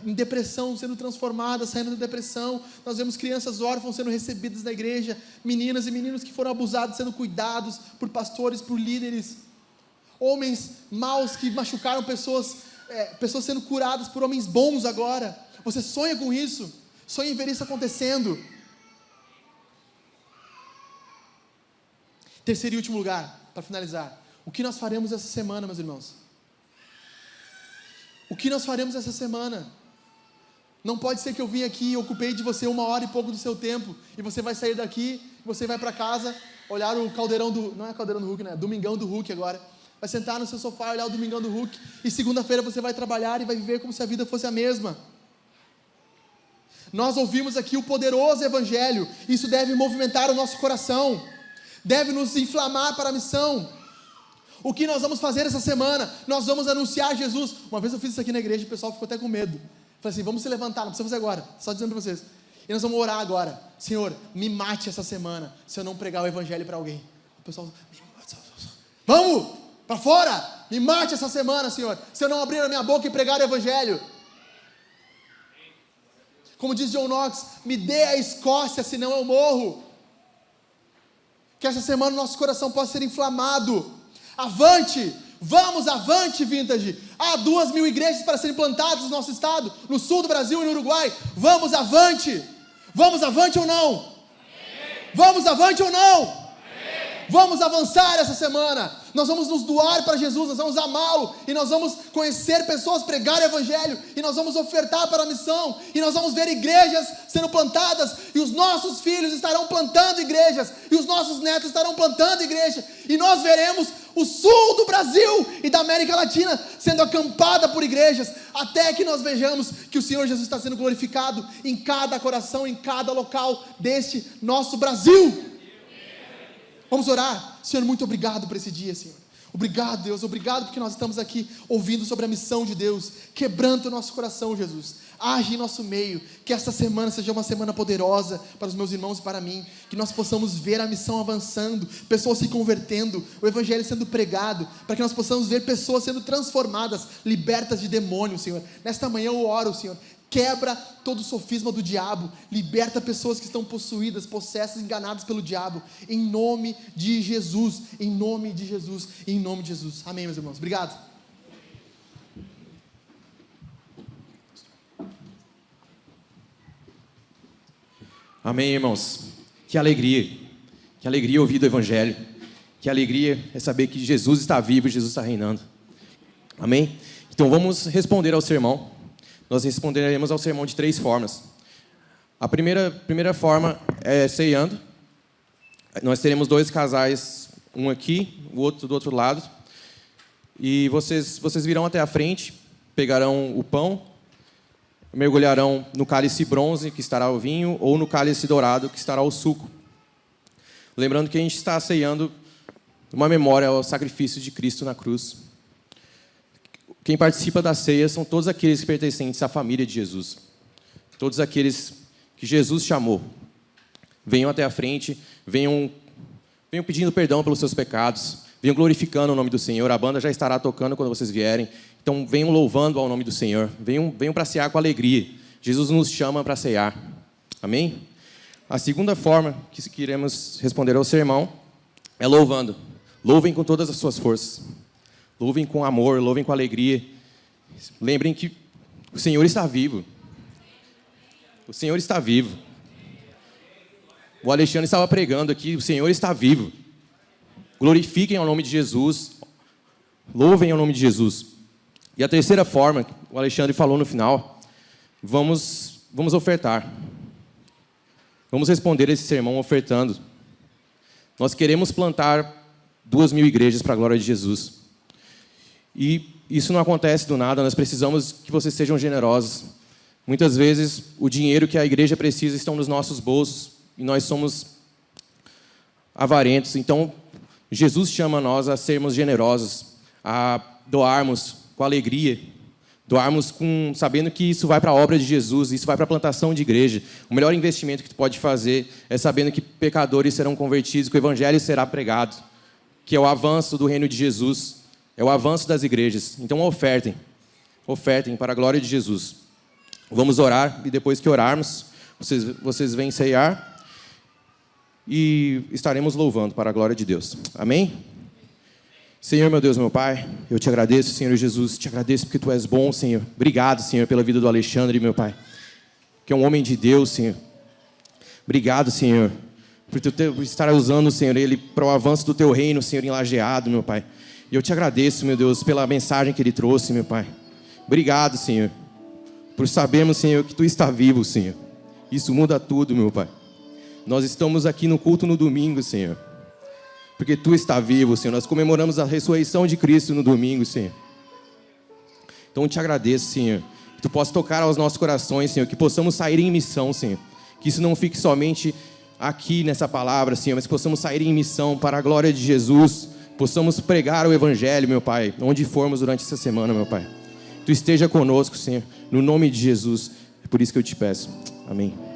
em depressão sendo transformadas, saindo da depressão. Nós vemos crianças órfãs sendo recebidas na igreja, meninas e meninos que foram abusados sendo cuidados por pastores, por líderes, homens maus que machucaram pessoas sendo curadas por homens bons agora. Você sonha com isso? Sonha em ver isso acontecendo? Terceiro e último lugar, para finalizar: o que nós faremos essa semana, meus irmãos? O que nós faremos essa semana? Não pode ser que eu vim aqui e ocupei de você 1 hora e pouco do seu tempo, e você vai sair daqui, você vai para casa, olhar o caldeirão do... não é caldeirão do Hulk, né? Domingão do Hulk agora. Vai sentar no seu sofá, olhar o Domingão do Hulk, e segunda-feira você vai trabalhar e vai viver como se a vida fosse a mesma. Nós ouvimos aqui o poderoso Evangelho, isso deve movimentar o nosso coração, deve nos inflamar para a missão. O que nós vamos fazer essa semana? Nós vamos anunciar Jesus. Uma vez eu fiz isso aqui na igreja e o pessoal ficou até com medo. Falei assim: vamos se levantar, não precisa fazer agora, só dizendo para vocês. E nós vamos orar agora: Senhor, me mate essa semana se eu não pregar o Evangelho para alguém. O pessoal: vamos para fora, me mate essa semana, Senhor, se eu não abrir a minha boca e pregar o Evangelho. Como diz John Knox: me dê a Escócia, senão eu morro. Que essa semana o nosso coração possa ser inflamado. Avante, vamos avante, Vintage. Há 2.000 igrejas para serem plantadas no nosso estado, no sul do Brasil e no Uruguai. Vamos avante. Vamos avante ou não? Amém. Vamos avante ou não? Amém. vamos avançar essa semana, nós vamos nos doar para Jesus, nós vamos amá-lo, e nós vamos conhecer pessoas, pregar o evangelho, e nós vamos ofertar para a missão, e nós vamos ver igrejas sendo plantadas, e os nossos filhos estarão plantando igrejas, e os nossos netos estarão plantando igreja, e nós veremos o sul do Brasil e da América Latina sendo acampada por igrejas, até que nós vejamos que o Senhor Jesus está sendo glorificado em cada coração, em cada local deste nosso Brasil. Vamos orar. Senhor, muito obrigado por esse dia, Senhor. Obrigado, Deus, obrigado porque nós estamos aqui ouvindo sobre a missão de Deus. Quebranta o nosso coração, Jesus. Age em nosso meio. Que esta semana seja uma semana poderosa para os meus irmãos e para mim. Que nós possamos ver a missão avançando, pessoas se convertendo, o evangelho sendo pregado, para que nós possamos ver pessoas sendo transformadas, libertas de demônios, Senhor. Nesta manhã eu oro, Senhor. Quebra todo o sofisma do diabo, liberta pessoas que estão possuídas, possessas, enganadas pelo diabo, em nome de Jesus, em nome de Jesus, em nome de Jesus. Amém, meus irmãos. Obrigado. Amém, irmãos. Que alegria ouvir do evangelho, que alegria é saber que Jesus está vivo e Jesus está reinando. Amém? Então vamos responder ao sermão. Nós responderemos ao sermão de 3 formas. A primeira forma é ceando. Nós teremos 2 casais, um aqui, o outro do outro lado. E vocês virão até a frente, pegarão o pão, mergulharão no cálice bronze, que estará o vinho, ou no cálice dourado, que estará o suco. Lembrando que a gente está ceando uma memória ao sacrifício de Cristo na cruz. Quem participa da ceia são todos aqueles pertencentes à família de Jesus. Todos aqueles que Jesus chamou. Venham até a frente, venham pedindo perdão pelos seus pecados, venham glorificando o nome do Senhor. A banda já estará tocando quando vocês vierem. Então venham louvando ao nome do Senhor. Venham para cear com alegria. Jesus nos chama para cear. Amém? A segunda forma que iremos responder ao sermão é louvando. Louvem com todas as suas forças. Louvem com amor, louvem com alegria. Lembrem que o Senhor está vivo. O Senhor está vivo. O Alexandre estava pregando aqui, o Senhor está vivo. Glorifiquem ao nome de Jesus. Louvem ao nome de Jesus. E a terceira forma, o Alexandre falou no final, vamos ofertar. Vamos responder esse sermão ofertando. Nós queremos plantar 2.000 igrejas para a glória de Jesus. E isso não acontece do nada, nós precisamos que vocês sejam generosos. Muitas vezes, o dinheiro que a igreja precisa está nos nossos bolsos e nós somos avarentos. Então, Jesus chama nós a sermos generosos, a doarmos com alegria, doarmos sabendo que isso vai para a obra de Jesus, isso vai para a plantação de igreja. O melhor investimento que tu pode fazer é sabendo que pecadores serão convertidos, que o evangelho será pregado, que é o avanço do reino de Jesus. É o avanço das igrejas. Então, ofertem para a glória de Jesus. Vamos orar e depois que orarmos, vocês vêm ceiar e estaremos louvando para a glória de Deus. Amém? Senhor, meu Deus, meu Pai, eu te agradeço, Senhor Jesus, te agradeço porque Tu és bom, Senhor. Obrigado, Senhor, pela vida do Alexandre, meu Pai, que é um homem de Deus, Senhor. Obrigado, Senhor, por estar usando, Senhor, ele para o avanço do Teu reino, Senhor, em Lajeado, meu Pai. E eu te agradeço, meu Deus, pela mensagem que ele trouxe, meu Pai. Obrigado, Senhor, por sabermos, Senhor, que Tu está vivo, Senhor. Isso muda tudo, meu Pai. Nós estamos aqui no culto no domingo, Senhor, porque Tu está vivo, Senhor. Nós comemoramos a ressurreição de Cristo no domingo, Senhor. Então eu te agradeço, Senhor, que Tu possa tocar aos nossos corações, Senhor, que possamos sair em missão, Senhor. Que isso não fique somente aqui nessa palavra, Senhor, mas que possamos sair em missão para a glória de Jesus. Possamos pregar o evangelho, meu Pai, onde formos durante essa semana, meu Pai. Tu esteja conosco, Senhor, no nome de Jesus. É por isso que eu te peço. Amém.